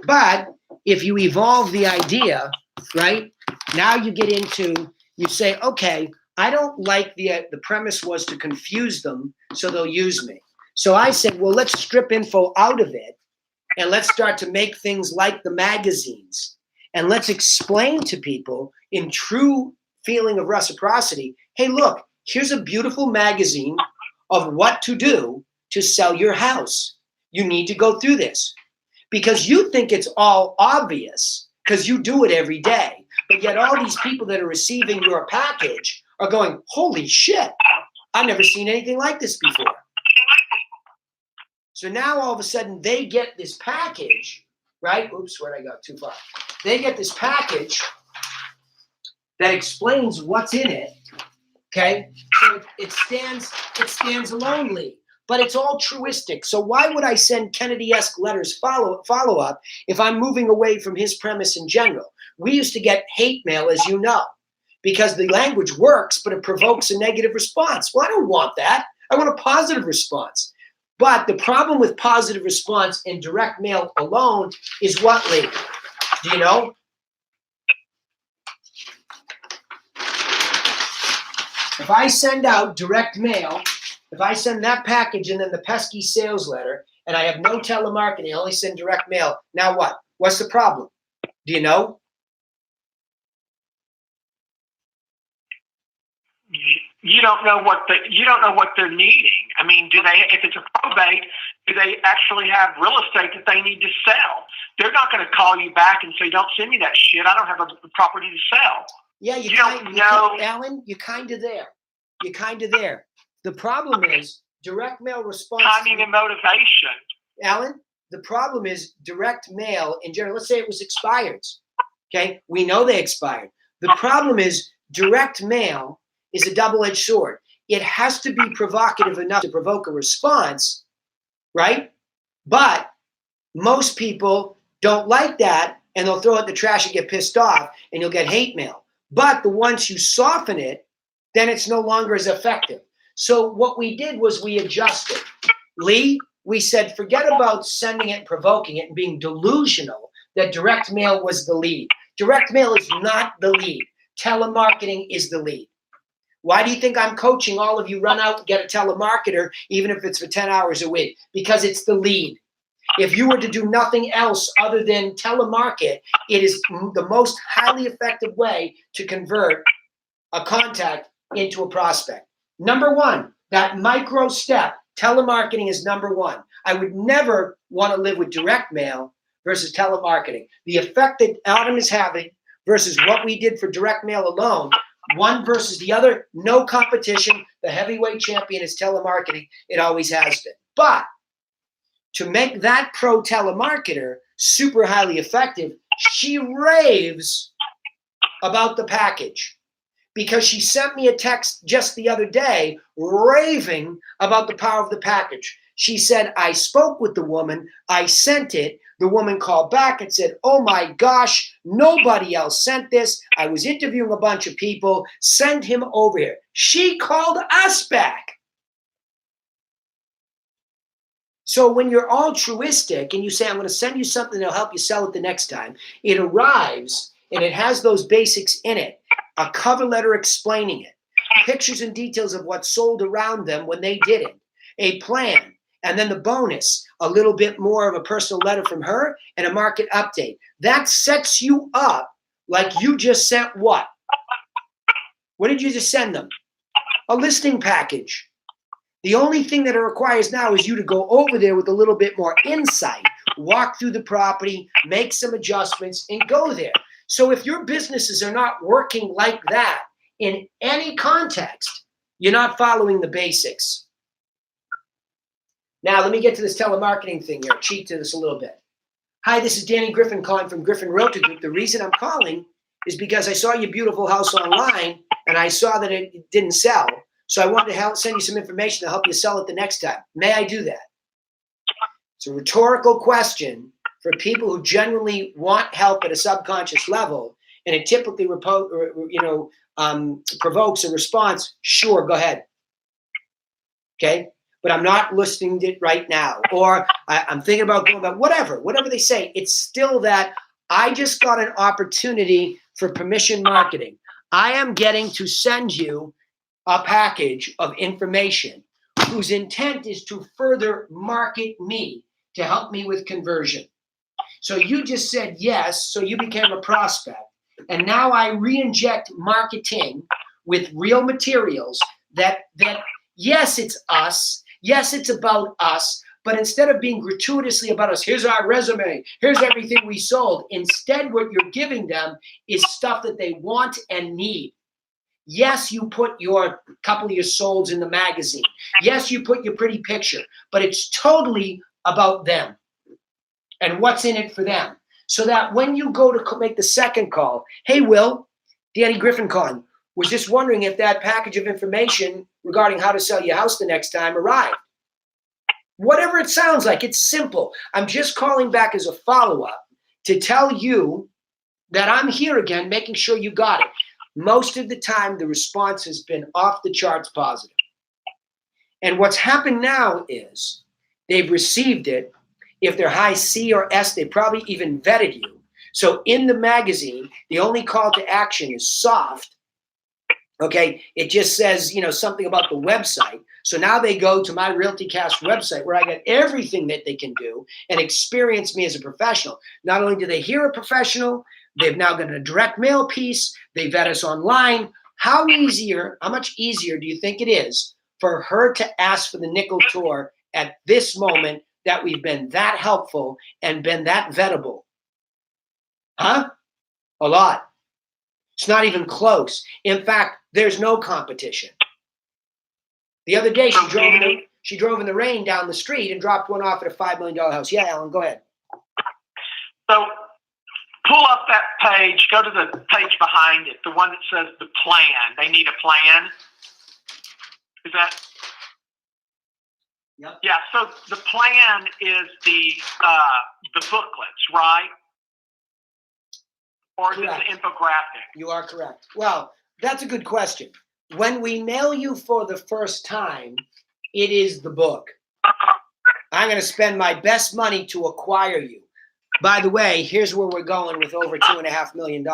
But if you evolve the idea, right, now you get into, you say, okay, I don't like the premise was to confuse them so they'll use me. So I said, well, let's strip info out of it and let's start to make things like the magazines. And let's explain to people in true feeling of reciprocity, hey, look, here's a beautiful magazine of what to do to sell your house. You need to go through this because you think it's all obvious because you do it every day. But yet all these people that are receiving your package are going, holy shit, I've never seen anything like this before. So now all of a sudden they get this package, right? Oops, where'd I go? Too far. They get this package that explains what's in it, okay? So it stands alone, but it's all truistic. So why would I send Kennedy-esque letters follow-up if I'm moving away from his premise in general? We used to get hate mail, as you know, because the language works, but it provokes a negative response. Well, I don't want that. I want a positive response. But the problem with positive response in direct mail alone is what, Lee? Do you know? If I send out direct mail, if I send that package and then the pesky sales letter, and I have no telemarketing, I only send direct mail, now what? What's the problem? Do you know? You don't know what they're needing. I mean, do they? If it's a probate, do they actually have real estate that they need to sell? they're not going to call you back and say, "Don't send me that shit. I don't have a property to sell." Yeah, You don't know. Alan, you're kind of there. You're kind of there. The problem is direct mail response. Timing and motivation. Alan, the problem is direct mail in general. Let's say it was expired. Okay, we know they expired. The problem is direct mail is a double-edged sword. It has to be provocative enough to provoke a response, right? But most people don't like that, and they'll throw it in the trash and get pissed off, and you'll get hate mail. But once you soften it, then it's no longer as effective. So what we did was we adjusted. Lee, we said, forget about sending it, provoking it, and being delusional that direct mail was the lead. Direct mail is not the lead. Telemarketing is the lead. Why do you think I'm coaching all of you run out and get a telemarketer, even if it's for 10 hours a week? Because it's the lead. If you were to do nothing else other than telemarket, it is the most highly effective way to convert a contact into a prospect. Number one, that micro step, telemarketing is number one. I would never want to live with direct mail versus telemarketing. The effect that Adam is having versus what we did for direct mail alone, one versus the other, no competition. The heavyweight champion is telemarketing. It always has been. But to make that pro telemarketer super highly effective, she raves about the package because she sent me a text just the other day raving about the power of the package. She said, I spoke with the woman, I sent it. The woman called back and said, oh my gosh, nobody else sent this. I was interviewing a bunch of people. Send him over here. She called us back. So when you're altruistic and you say, I'm going to send you something that'll help you sell it the next time, it arrives and it has those basics in it. A cover letter explaining it, pictures and details of what sold around them when they did it, a plan, and then the bonus, a little bit more of a personal letter from her and a market update. That sets you up like you just sent what? What did you just send them? A listing package. The only thing that it requires now is you to go over there with a little bit more insight, walk through the property, make some adjustments, and go there. So if your businesses are not working like that in any context, you're not following the basics. Now, let me get to this telemarketing thing here. Cheat to this a little bit. Hi, this is Danny Griffin calling from Griffin Realty Group. The reason I'm calling is because I saw your beautiful house online and I saw that it didn't sell. So I wanted to send you some information to help you sell it the next time. May I do that? It's a rhetorical question for people who genuinely want help at a subconscious level, and it typically provokes a response. Sure, go ahead. Okay, but I'm not listing it right now, or I'm thinking about going back. Whatever they say, it's still that I just got an opportunity for permission marketing. I am getting to send you a package of information whose intent is to further market me to help me with conversion. So you just said yes, so you became a prospect. And now I re-inject marketing with real materials that yes, it's us. Yes, it's about us. But instead of being gratuitously about us, here's our resume, here's everything we sold. Instead, what you're giving them is stuff that they want and need. Yes, you put your couple of your solds in the magazine. Yes, you put your pretty picture, but it's totally about them and what's in it for them. So that when you go to make the second call, hey, Will, Danny Griffin calling, was just wondering if that package of information regarding how to sell your house the next time arrived. Whatever it sounds like, it's simple. I'm just calling back as a follow-up to tell you that I'm here again, making sure you got it. Most of the time, the response has been off the charts positive. And what's happened now is they've received it. If they're high C or S, they probably even vetted you. So in the magazine, the only call to action is soft. Okay, it just says, something about the website. So now they go to my RealtyCast website where I get everything that they can do and experience me as a professional. Not only do they hear a professional, they've now got a direct mail piece. They vet us online. How much easier do you think it is for her to ask for the nickel tour at this moment that we've been that helpful and been that vettable? Huh? A lot. It's not even close. In fact, there's no competition. The other day, she drove in the rain down the street and dropped one off at a $5 million house. Yeah, Alan, go ahead. So pull up that page, go to the page behind it, the one that says the plan. They need a plan. Is that? Yep. Yeah, so the plan is the booklets, right? Or is it Correct. the infographic? You are correct. Well, that's a good question. When we mail you for the first time, it is the book. I'm going to spend my best money to acquire you. By the way, here's where we're going with over $2.5 million.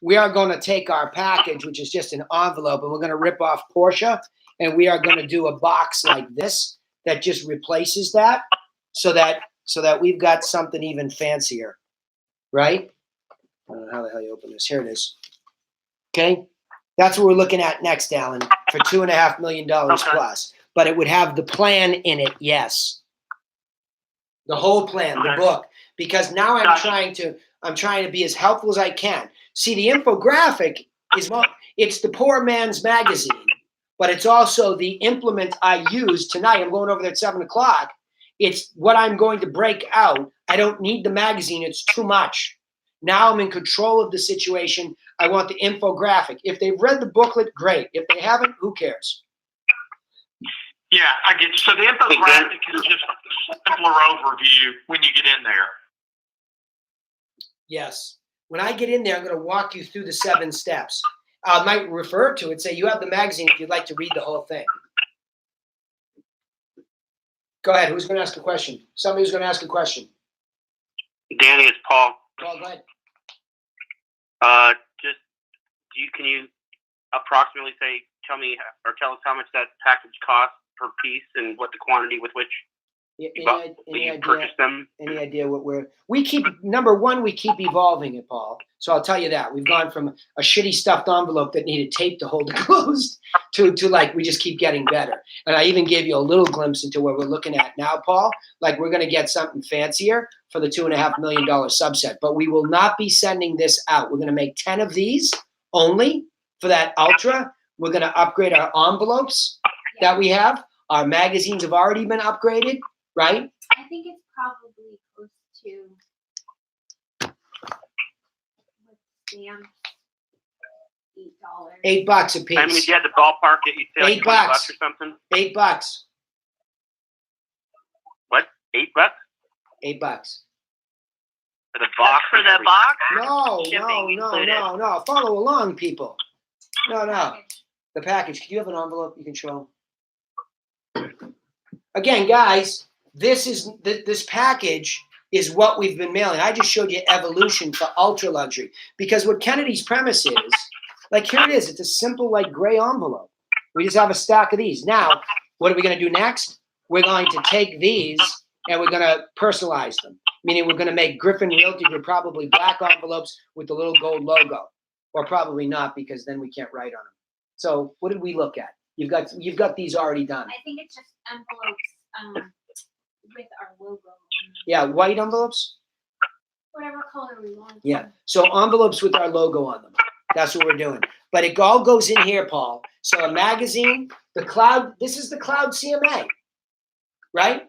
We are going to take our package, which is just an envelope, and we're going to rip off Portia, and we are going to do a box like this that just replaces that, so that we've got something even fancier, right? I don't know how the hell you open this. Here it is. Okay, that's what we're looking at next, Alan, for $2.5 million plus. But it would have the plan in it, yes, the whole plan, the book. Because now I'm trying to be as helpful as I can. See, the infographic it's the poor man's magazine, but it's also the implement I use tonight. I'm going over there at 7:00. It's what I'm going to break out. I don't need the magazine. It's too much. Now I'm in control of the situation. I want the infographic. If they've read the booklet, great. If they haven't, who cares? Yeah, I get you. So the infographic is just a simpler overview when you get in there. Yes. When I get in there, I'm going to walk you through the 7 steps. I might refer to it, say you have the magazine if you'd like to read the whole thing. Go ahead. Who's going to ask a question? Somebody who's going to ask a question. Danny, it's Paul. Paul, go ahead. Can you approximately tell us how much that package costs per piece and what the quantity with which you purchase them? Any idea what we keep, number one, we keep evolving it, Paul. So I'll tell you that. We've gone from a shitty stuffed envelope that needed tape to hold it closed to like we just keep getting better. And I even gave you a little glimpse into what we're looking at now, Paul. Like we're going to get something fancier for the $2.5 million subset. But we will not be sending this out. We're going to make 10 of these only for that ultra. We're going to upgrade our envelopes that we have. Our magazines have already been upgraded, right? I think it's probably close to stamps, $8. $8 a piece. I mean, if you had the ballpark it, you'd say like $20 or something. $8. What? $8? $8. For the box? For the box? No. Follow along, people. No. The package. Can you have an envelope you can show? Again, guys, this package is what we've been mailing. I just showed you evolution for ultra luxury, because what Kennedy's premise is, like here it is. It's a simple like gray envelope. We just have a stack of these. Now, what are we going to do next? We're going to take these and we're going to personalize them. Meaning we're going to make Griffin Realty with probably black envelopes with the little gold logo, or probably not, because then we can't write on them. So what did we look at? You've got these already done. I think it's just envelopes with our logo on them. Yeah, white envelopes? Whatever color we want. Yeah, so envelopes with our logo on them. That's what we're doing. But it all goes in here, Paul. So a magazine, the cloud, this is the cloud CMA, right?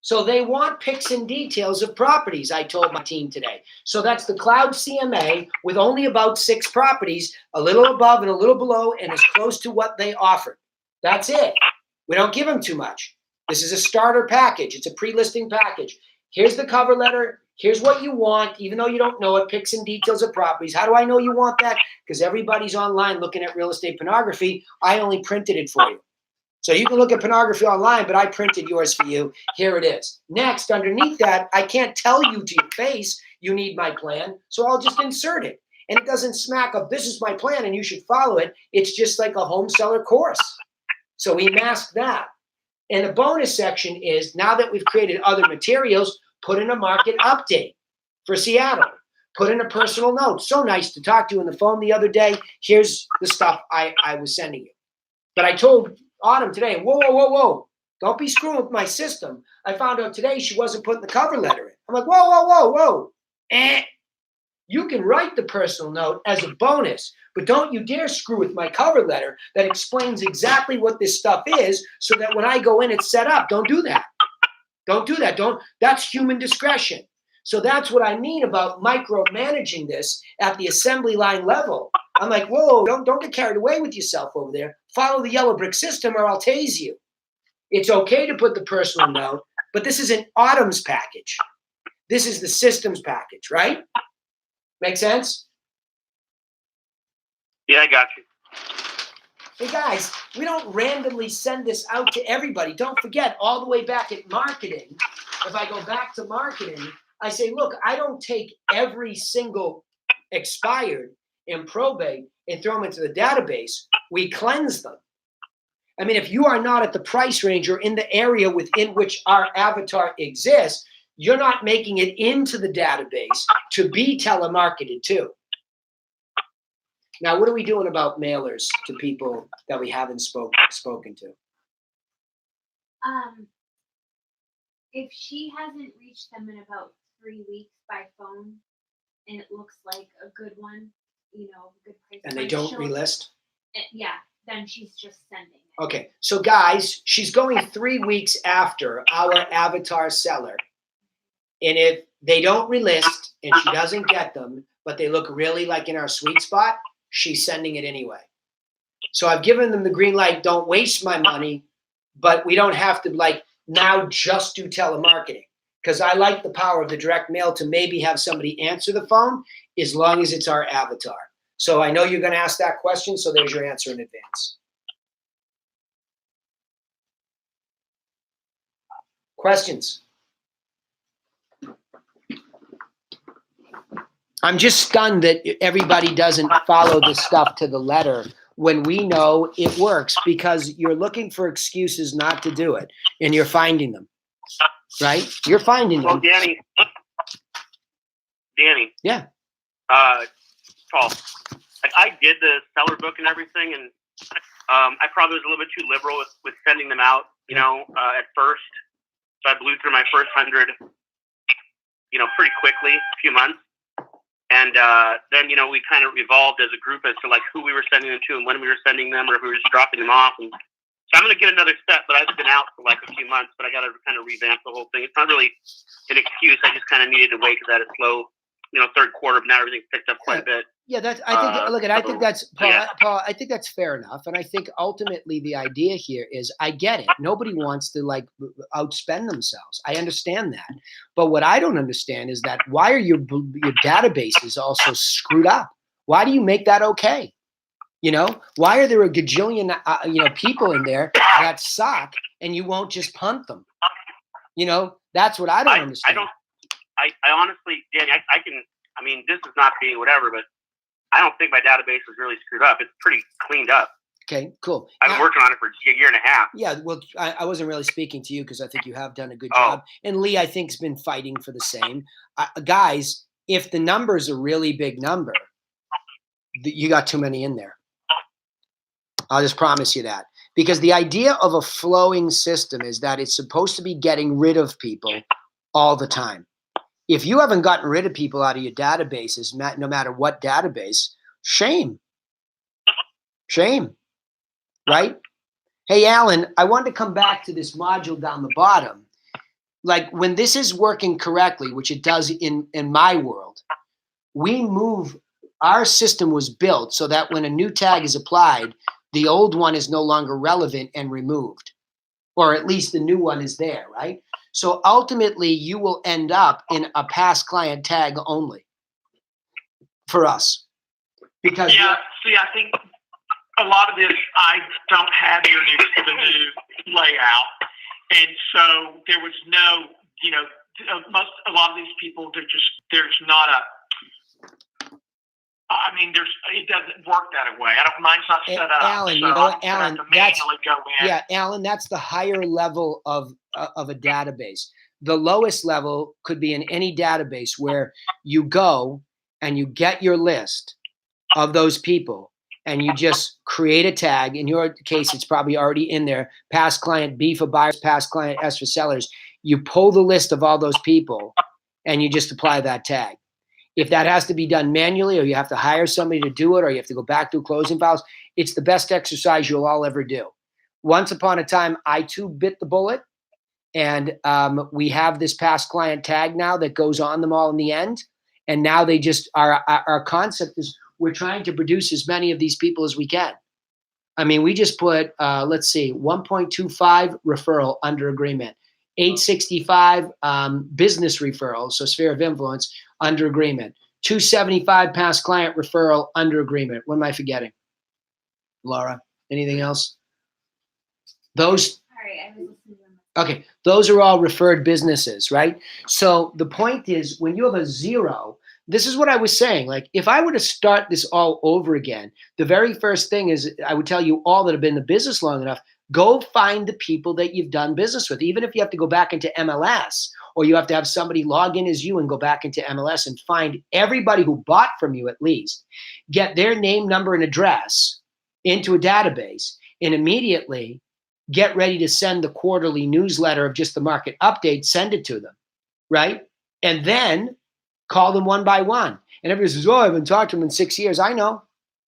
So they want pics and details of properties, I told my team today. So that's the cloud CMA with only about 6 properties, a little above and a little below, and as close to what they offered. That's it. We don't give them too much. This is a starter package. It's a pre-listing package. Here's the cover letter. Here's what you want, even though you don't know it, pics and details of properties. How do I know you want that? Because everybody's online looking at real estate pornography. I only printed it for you. So you can look at pornography online, but I printed yours for you. Here it is. Next, underneath that, I can't tell you to your face you need my plan, so I'll just insert it. And it doesn't smack up, this is my plan and you should follow it. It's just like a home seller course. So we mask that. And the bonus section is, now that we've created other materials, put in a market update for Seattle. Put in a personal note. So nice to talk to you on the phone the other day. Here's the stuff I was sending you. But I told Autumn today, whoa. Don't be screwing with my system. I found out today she wasn't putting the cover letter in. I'm like, whoa. You can write the personal note as a bonus, but don't you dare screw with my cover letter that explains exactly what this stuff is so that when I go in, it's set up. Don't do that. Don't do that. That's human discretion. So that's what I mean about micromanaging this at the assembly line level. I'm like, whoa, don't get carried away with yourself over there. Follow the yellow brick system or I'll tase you. It's okay to put the personal note, but this is an Autumn's package. This is the systems package, right? Make sense? Yeah, I got you. Hey guys, we don't randomly send this out to everybody. Don't forget, all the way back at marketing, if I go back to marketing, I say, look, I don't take every single expired in probate and throw them into the database. We cleanse them. I mean, if you are not at the price range or in the area within which our avatar exists, you're not making it into the database to be telemarketed to. Now, what are we doing about mailers to people that we haven't spoken to? If she hasn't reached them in about 3 weeks by phone, and it looks like a good one, good price. And they don't relist? Yeah, then she's just sending it. Okay, so guys, she's going 3 weeks after our avatar seller. And if they don't relist and she doesn't get them, but they look really like in our sweet spot, she's sending it anyway. So I've given them the green light, don't waste my money, but we don't have to now just do telemarketing. Because I like the power of the direct mail to maybe have somebody answer the phone as long as it's our avatar. So I know you're going to ask that question, so there's your answer in advance. Questions? I'm just stunned that everybody doesn't follow this stuff to the letter when we know it works, because you're looking for excuses not to do it, and you're finding them, right? You're finding them. Well, Danny. Yeah. Paul, I did the seller book and everything, and I probably was a little bit too liberal with sending them out, at first. So I blew through my first 100, pretty quickly, a few months. And then, we kind of evolved as a group as to who we were sending them to and when we were sending them, or if we were just dropping them off. And so I'm going to get another step, but I've been out for a few months, but I got to kind of revamp the whole thing. It's not really an excuse. I just kind of needed to wait because I had a slow, third quarter, but now everything's picked up quite a bit. Yeah, I think that's Paul, I think that's fair enough. And I think ultimately the idea here is, I get it. Nobody wants to outspend themselves. I understand that. But what I don't understand is that why are your databases also screwed up? Why do you make that okay? Why are there a gajillion, people in there that suck and you won't just punt them? That's what I don't understand. I honestly, Danny, this is not being whatever, but I don't think my database is really screwed up. It's pretty cleaned up. Okay, cool. I've been working on it for a year and a half. Yeah, well, I wasn't really speaking to you because I think you have done a good job. And Lee, I think, has been fighting for the same. Guys, if the number is a really big number, you got too many in there. I'll just promise you that. Because the idea of a flowing system is that it's supposed to be getting rid of people all the time. If you haven't gotten rid of people out of your databases, no matter what database, shame. Shame, right? Hey, Alan, I wanted to come back to this module down the bottom. When this is working correctly, which it does in my world, our system was built so that when a new tag is applied, the old one is no longer relevant and removed, or at least the new one is there, right? So ultimately, you will end up in a past client tag only for us. Because I think a lot of this, I don't have the new layout. And so there was no, a lot of these people, there's not it doesn't work that way. Mine's not set up. Alan, Alan, that's the higher level of a database. The lowest level could be in any database where you go and you get your list of those people and you just create a tag. In your case, it's probably already in there. Past client B for buyers, past client S for sellers. You pull the list of all those people and you just apply that tag. If that has to be done manually, or you have to hire somebody to do it, or you have to go back through closing files, it's the best exercise you'll all ever do. Once upon a time, I too bit the bullet, and we have this past client tag now that goes on them all in the end. And now they just, our concept is we're trying to produce as many of these people as we can. I mean, we just put, let's see, 1.25 referral under agreement, 865 business referrals, so sphere of influence, under agreement, 275 past client referral under agreement. What am I forgetting? Laura, anything else? Those. Sorry, I was listening. Okay, those are all referred businesses, right? So the point is, when you have a zero, this is what I was saying. Like, if I were to start this all over again, the very first thing is I would tell you all that have been in the business long enough, go find the people that you've done business with. Even if you have to go back into MLS, or you have to have somebody log in as you and go back into MLS and find everybody who bought from you, at least get their name, number, and address into a database, and immediately get ready to send the quarterly newsletter of just the market update, send it to them, right? And then call them one by one. And everybody says, oh, I haven't talked to them in 6 years. I know.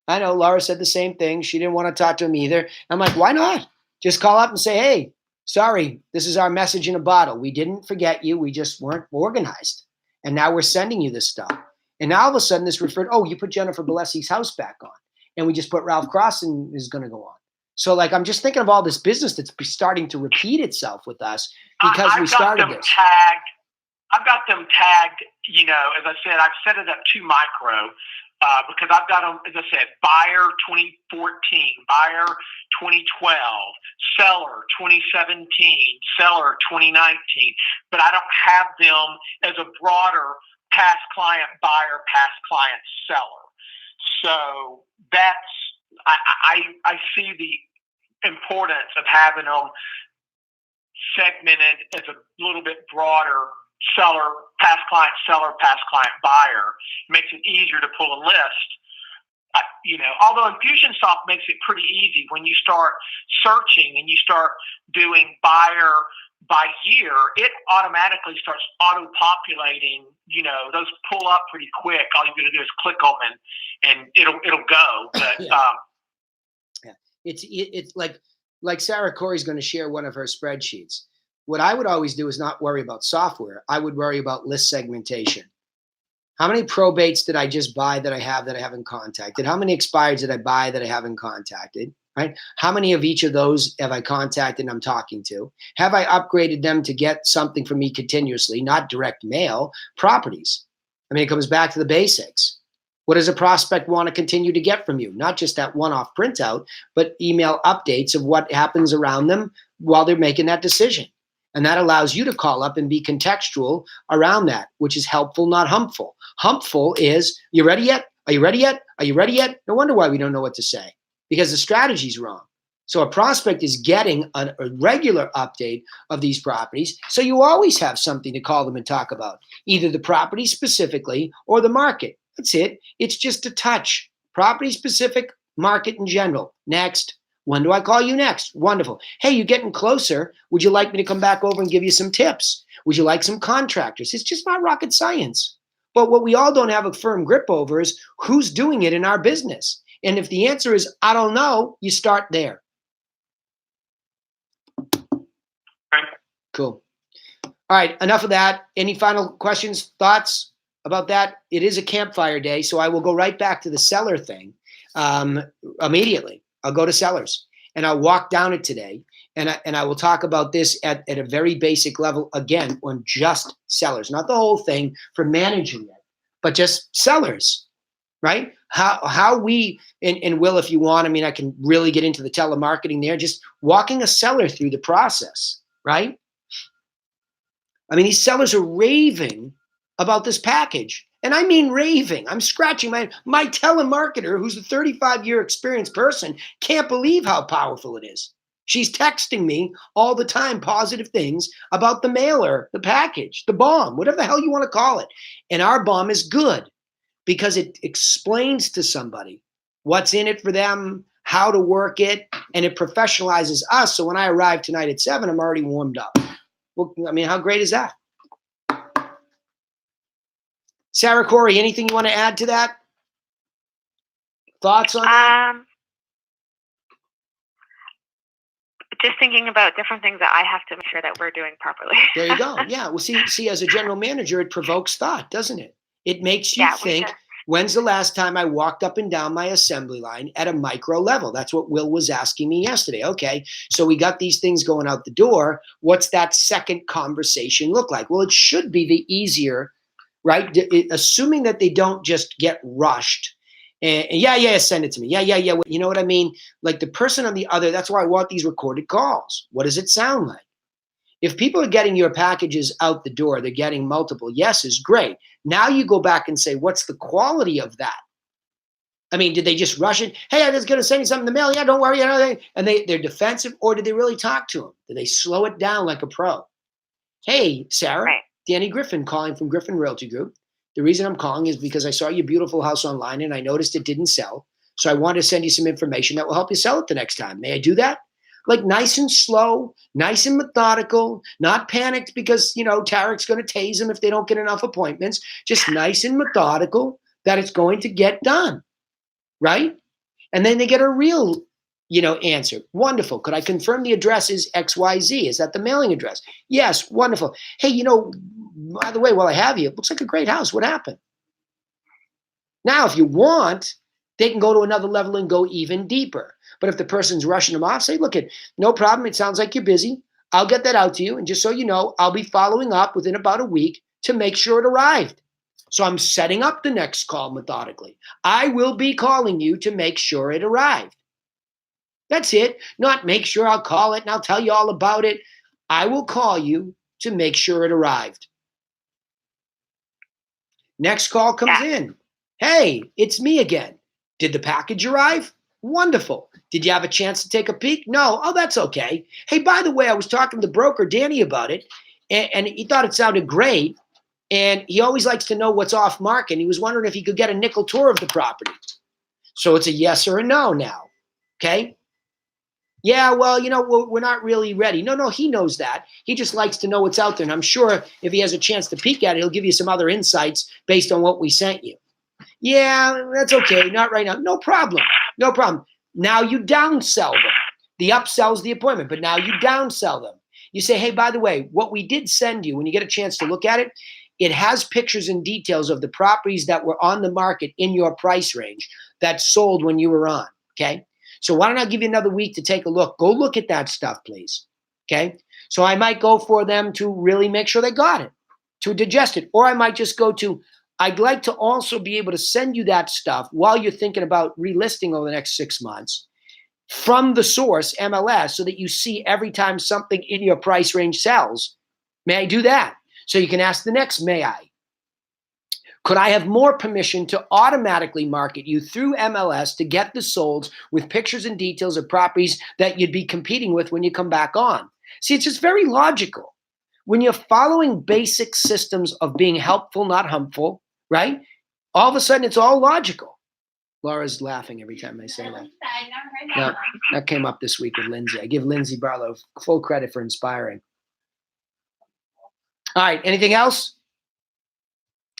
Laura said the same thing. She didn't want to talk to him either. I'm like, why not? Just call up and say, hey, sorry, this is our message in a bottle. We didn't forget you. We just weren't organized. And now we're sending you this stuff. And now all of a sudden this referred, oh, you put Jennifer Balesi's house back on. And we just put Ralph Crossan is going to go on. So, like, I'm just thinking of all this business that's starting to repeat itself with us because we started this. I've got them tagged, you know, as I said, I've set it up to micro because I've got them, as I said, buyer 2014, buyer 2012, seller 2017, seller 2019. But I don't have them as a broader past client buyer, past client seller. So that's, I see the importance of having them segmented as a little bit broader seller, past client seller, past client buyer. Makes it easier to pull a list. You know, although Infusionsoft makes it pretty easy when you start searching and you start doing buyer by year, it automatically starts auto-populating. You know, those pull up pretty quick. All you got to do is click them and it'll go. But yeah. It's like Sarah Corey's going to share one of her spreadsheets. What I would always do is not worry about software. I would worry about list segmentation. How many probates did I just buy that I haven't contacted? How many expireds did I buy that I haven't contacted? Right? How many of each of those have I contacted and I'm talking to? Have I upgraded them to get something from me continuously, not direct mail, properties? I mean, it comes back to the basics. What does a prospect want to continue to get from you? Not just that one-off printout, but email updates of what happens around them while they're making that decision. And that allows you to call up and be contextual around that, which is helpful, not humpful. Humpful is, you ready yet? Are you ready yet? Are you ready yet? No wonder why we don't know what to say, because the strategy's wrong. So a prospect is getting a regular update of these properties. So you always have something to call them and talk about, either the property specifically or the market. That's it. It's just a touch. Property specific, market in general. Next. When do I call you next? Wonderful. Hey, you're getting closer. Would you like me to come back over and give you some tips? Would you like some contractors? It's just not rocket science. But what we all don't have a firm grip over is who's doing it in our business. And if the answer is, I don't know, you start there. Cool. All right, enough of that. Any final questions, thoughts about that? It is a campfire day, so I will go right back to the seller thing immediately. I'll go to sellers and I'll walk down it today. And I will talk about this at a very basic level, again, on just sellers, not the whole thing for managing it, but just sellers, right? How we, and Will, if you want, I mean, I can really get into the telemarketing there, just walking a seller through the process, right? I mean, these sellers are raving about this package. And I mean raving. I'm scratching my telemarketer, who's a 35-year experienced person, can't believe how powerful it is. She's texting me all the time positive things about the mailer, the package, the bomb, whatever the hell you want to call it. And our bomb is good because it explains to somebody what's in it for them, how to work it, and it professionalizes us. So when I arrive tonight at 7, I'm already warmed up. Well, I mean, how great is that? Sarah, Corey, anything you want to add to that? Thoughts on that? Just thinking about different things that I have to make sure that we're doing properly. There you go. Yeah. Well, see, as a general manager, it provokes thought, doesn't it? It makes you think, when's the last time I walked up and down my assembly line at a micro level? That's what Will was asking me yesterday. Okay, so we got these things going out the door. What's that second conversation look like? Well, it should be the easier, right? Assuming that they don't just get rushed. And yeah, send it to me. Yeah. You know what I mean? Like the person on the other, that's why I want these recorded calls. What does it sound like? If people are getting your packages out the door, they're getting multiple yeses, great. Now you go back and say, what's the quality of that? I mean, did they just rush it? Hey, I was going to send you something in the mail. Yeah, don't worry. And they're defensive, or did they really talk to them? Did they slow it down like a pro? Hey, Sarah, Danny Griffin calling from Griffin Realty Group. The reason I'm calling is because I saw your beautiful house online and I noticed it didn't sell. So I wanted to send you some information that will help you sell it the next time. May I do that? Like nice and slow, nice and methodical, not panicked because, Tarek's going to tase them if they don't get enough appointments. Just nice and methodical that it's going to get done, right? And then they get a real, answer. Wonderful. Could I confirm the address is XYZ? Is that the mailing address? Yes, wonderful. Hey, by the way, while I have you, it looks like a great house. What happened? Now, if you want, they can go to another level and go even deeper. But if the person's rushing them off, say, look, no problem. It sounds like you're busy. I'll get that out to you. And just so you know, I'll be following up within about a week to make sure it arrived. So I'm setting up the next call methodically. I will be calling you to make sure it arrived. That's it. Not make sure I'll call it and I'll tell you all about it. I will call you to make sure it arrived. Next call comes in. Hey, it's me again. Did the package arrive? Wonderful. Did you have a chance to take a peek? No. Oh, that's okay. Hey, by the way, I was talking to the broker, Danny, about it, and he thought it sounded great. And he always likes to know what's off market. He was wondering if he could get a nickel tour of the property. So it's a yes or a no now. Okay? Yeah, well, we're not really ready. No, he knows that. He just likes to know what's out there. And I'm sure if he has a chance to peek at it, he'll give you some other insights based on what we sent you. Yeah, that's okay. Not right now. No problem. Now you downsell them. The upsell's the appointment, but now you downsell them. You say, hey, by the way, what we did send you, when you get a chance to look at it, it has pictures and details of the properties that were on the market in your price range that sold when you were on, okay? So why don't I give you another week to take a look? Go look at that stuff, please, okay? So I might go for them to really make sure they got it, to digest it, or I might just go to, I'd like to also be able to send you that stuff while you're thinking about relisting over the next 6 months from the source, MLS, so that you see every time something in your price range sells. May I do that? So you can ask the next, may I? Could I have more permission to automatically market you through MLS to get the solds with pictures and details of properties that you'd be competing with when you come back on? See, it's just very logical. When you're following basic systems of being helpful, not harmful, right? All of a sudden, it's all logical. Laura's laughing every time I say that. I never heard that No, one. that came up this week with Lindsay. I give Lindsay Barlow full credit for inspiring. All right, anything else?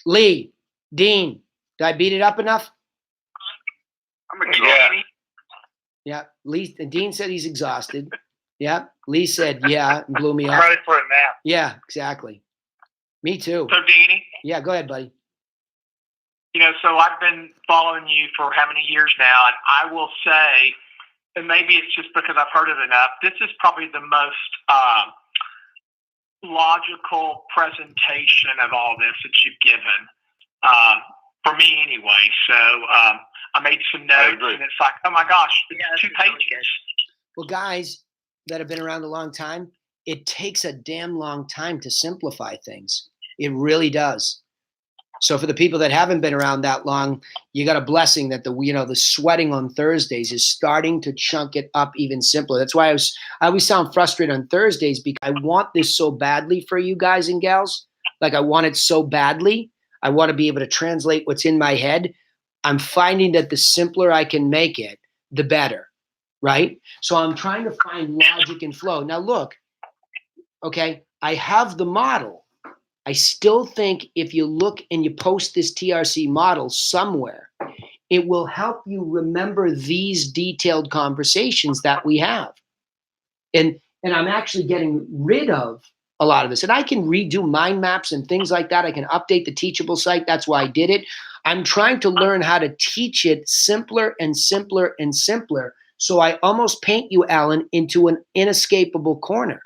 Lee, Dean, did I beat it up enough? I'm exhausted. Yeah, Dean said he's exhausted. Yeah, Lee said, yeah, and blew me I'm off. ready for a nap. Yeah, exactly. Me too. So, Deanie, Yeah, go ahead, buddy. so I've been following you for how many years now, and I will say, and maybe it's just because I've heard it enough, this is probably the most logical presentation of all this that you've given, for me anyway. So I made some notes, and it's like, oh my gosh, it's 2 pages. Well, guys that have been around a long time, it takes a damn long time to simplify things. It really does. So for the people that haven't been around that long, you got a blessing that the sweating on Thursdays is starting to chunk it up even simpler. That's why I always sound frustrated on Thursdays, because I want this so badly for you guys and gals. Like I want it so badly. I want to be able to translate what's in my head. I'm finding that the simpler I can make it, the better, right? So I'm trying to find logic and flow. Now look, okay, I have the model. I still think if you look and you post this TRC model somewhere, it will help you remember these detailed conversations that we have. And I'm actually getting rid of a lot of this. And I can redo mind maps and things like that. I can update the Teachable site. That's why I did it. I'm trying to learn how to teach it simpler and simpler and simpler. So I almost paint you, Alan, into an inescapable corner,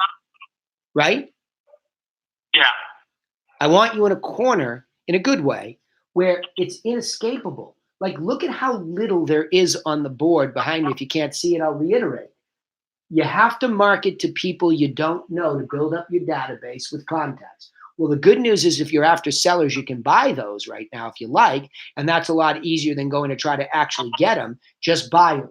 right? Yeah. I want you in a corner in a good way where it's inescapable. Like, look at how little there is on the board behind me. If you can't see it, I'll reiterate. You have to market to people you don't know to build up your database with contacts. Well, the good news is if you're after sellers, you can buy those right now if you like, and that's a lot easier than going to try to actually get them. Just buy them.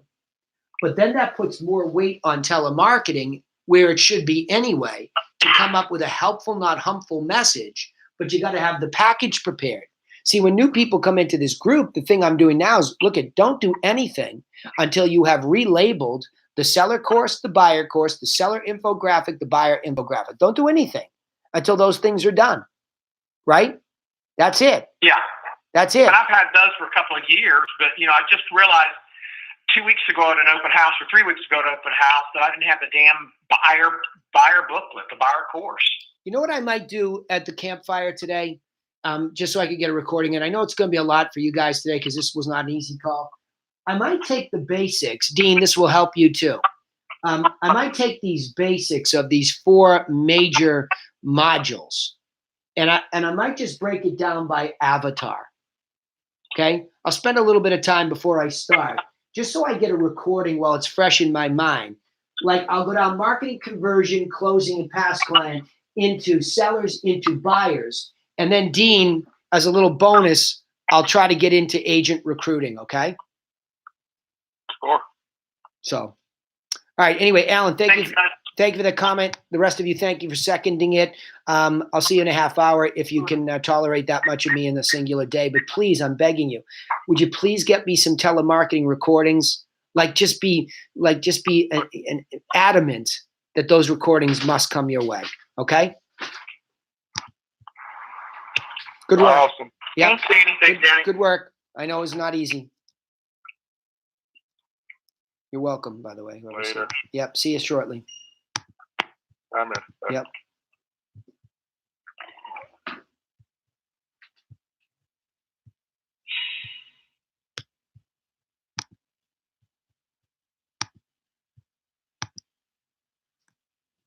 But then that puts more weight on telemarketing, where it should be anyway, to come up with a helpful, not harmful message, but you got to have the package prepared. See, when new people come into this group, the thing I'm doing now is, don't do anything until you have relabeled the seller course, the buyer course, the seller infographic, the buyer infographic. Don't do anything until those things are done, right? That's it. Yeah. That's it. And I've had those for a couple of years, but, I just realized 2 weeks ago at an open house or 3 weeks ago at an open house that I didn't have the damn buyer booklet, the buyer course. You know what I might do at the campfire today, just so I could get a recording? And I know it's going to be a lot for you guys today because this was not an easy call. I might take the basics. Dean, this will help you too. I might take these basics of these 4 major modules, and I might just break it down by avatar. Okay? I'll spend a little bit of time before I start, just so I get a recording while it's fresh in my mind. Like, I'll go down marketing, conversion, closing, and past client, into sellers, into buyers. And then, Dean, as a little bonus, I'll try to get into agent recruiting, okay? Sure. So, all right. Anyway, Alan, thank you. guys. Thank you for the comment. The rest of you, thank you for seconding it. I'll see you in a half hour if you can tolerate that much of me in a singular day. But please, I'm begging you, would you please get me some telemarketing recordings? Just be adamant that those recordings must come your way. Okay. Good work. Awesome. Yep. Thanks, Danny. Good work. I know it's not easy. You're welcome, by the way. Later. Yep. See you shortly. I'm in. Yep.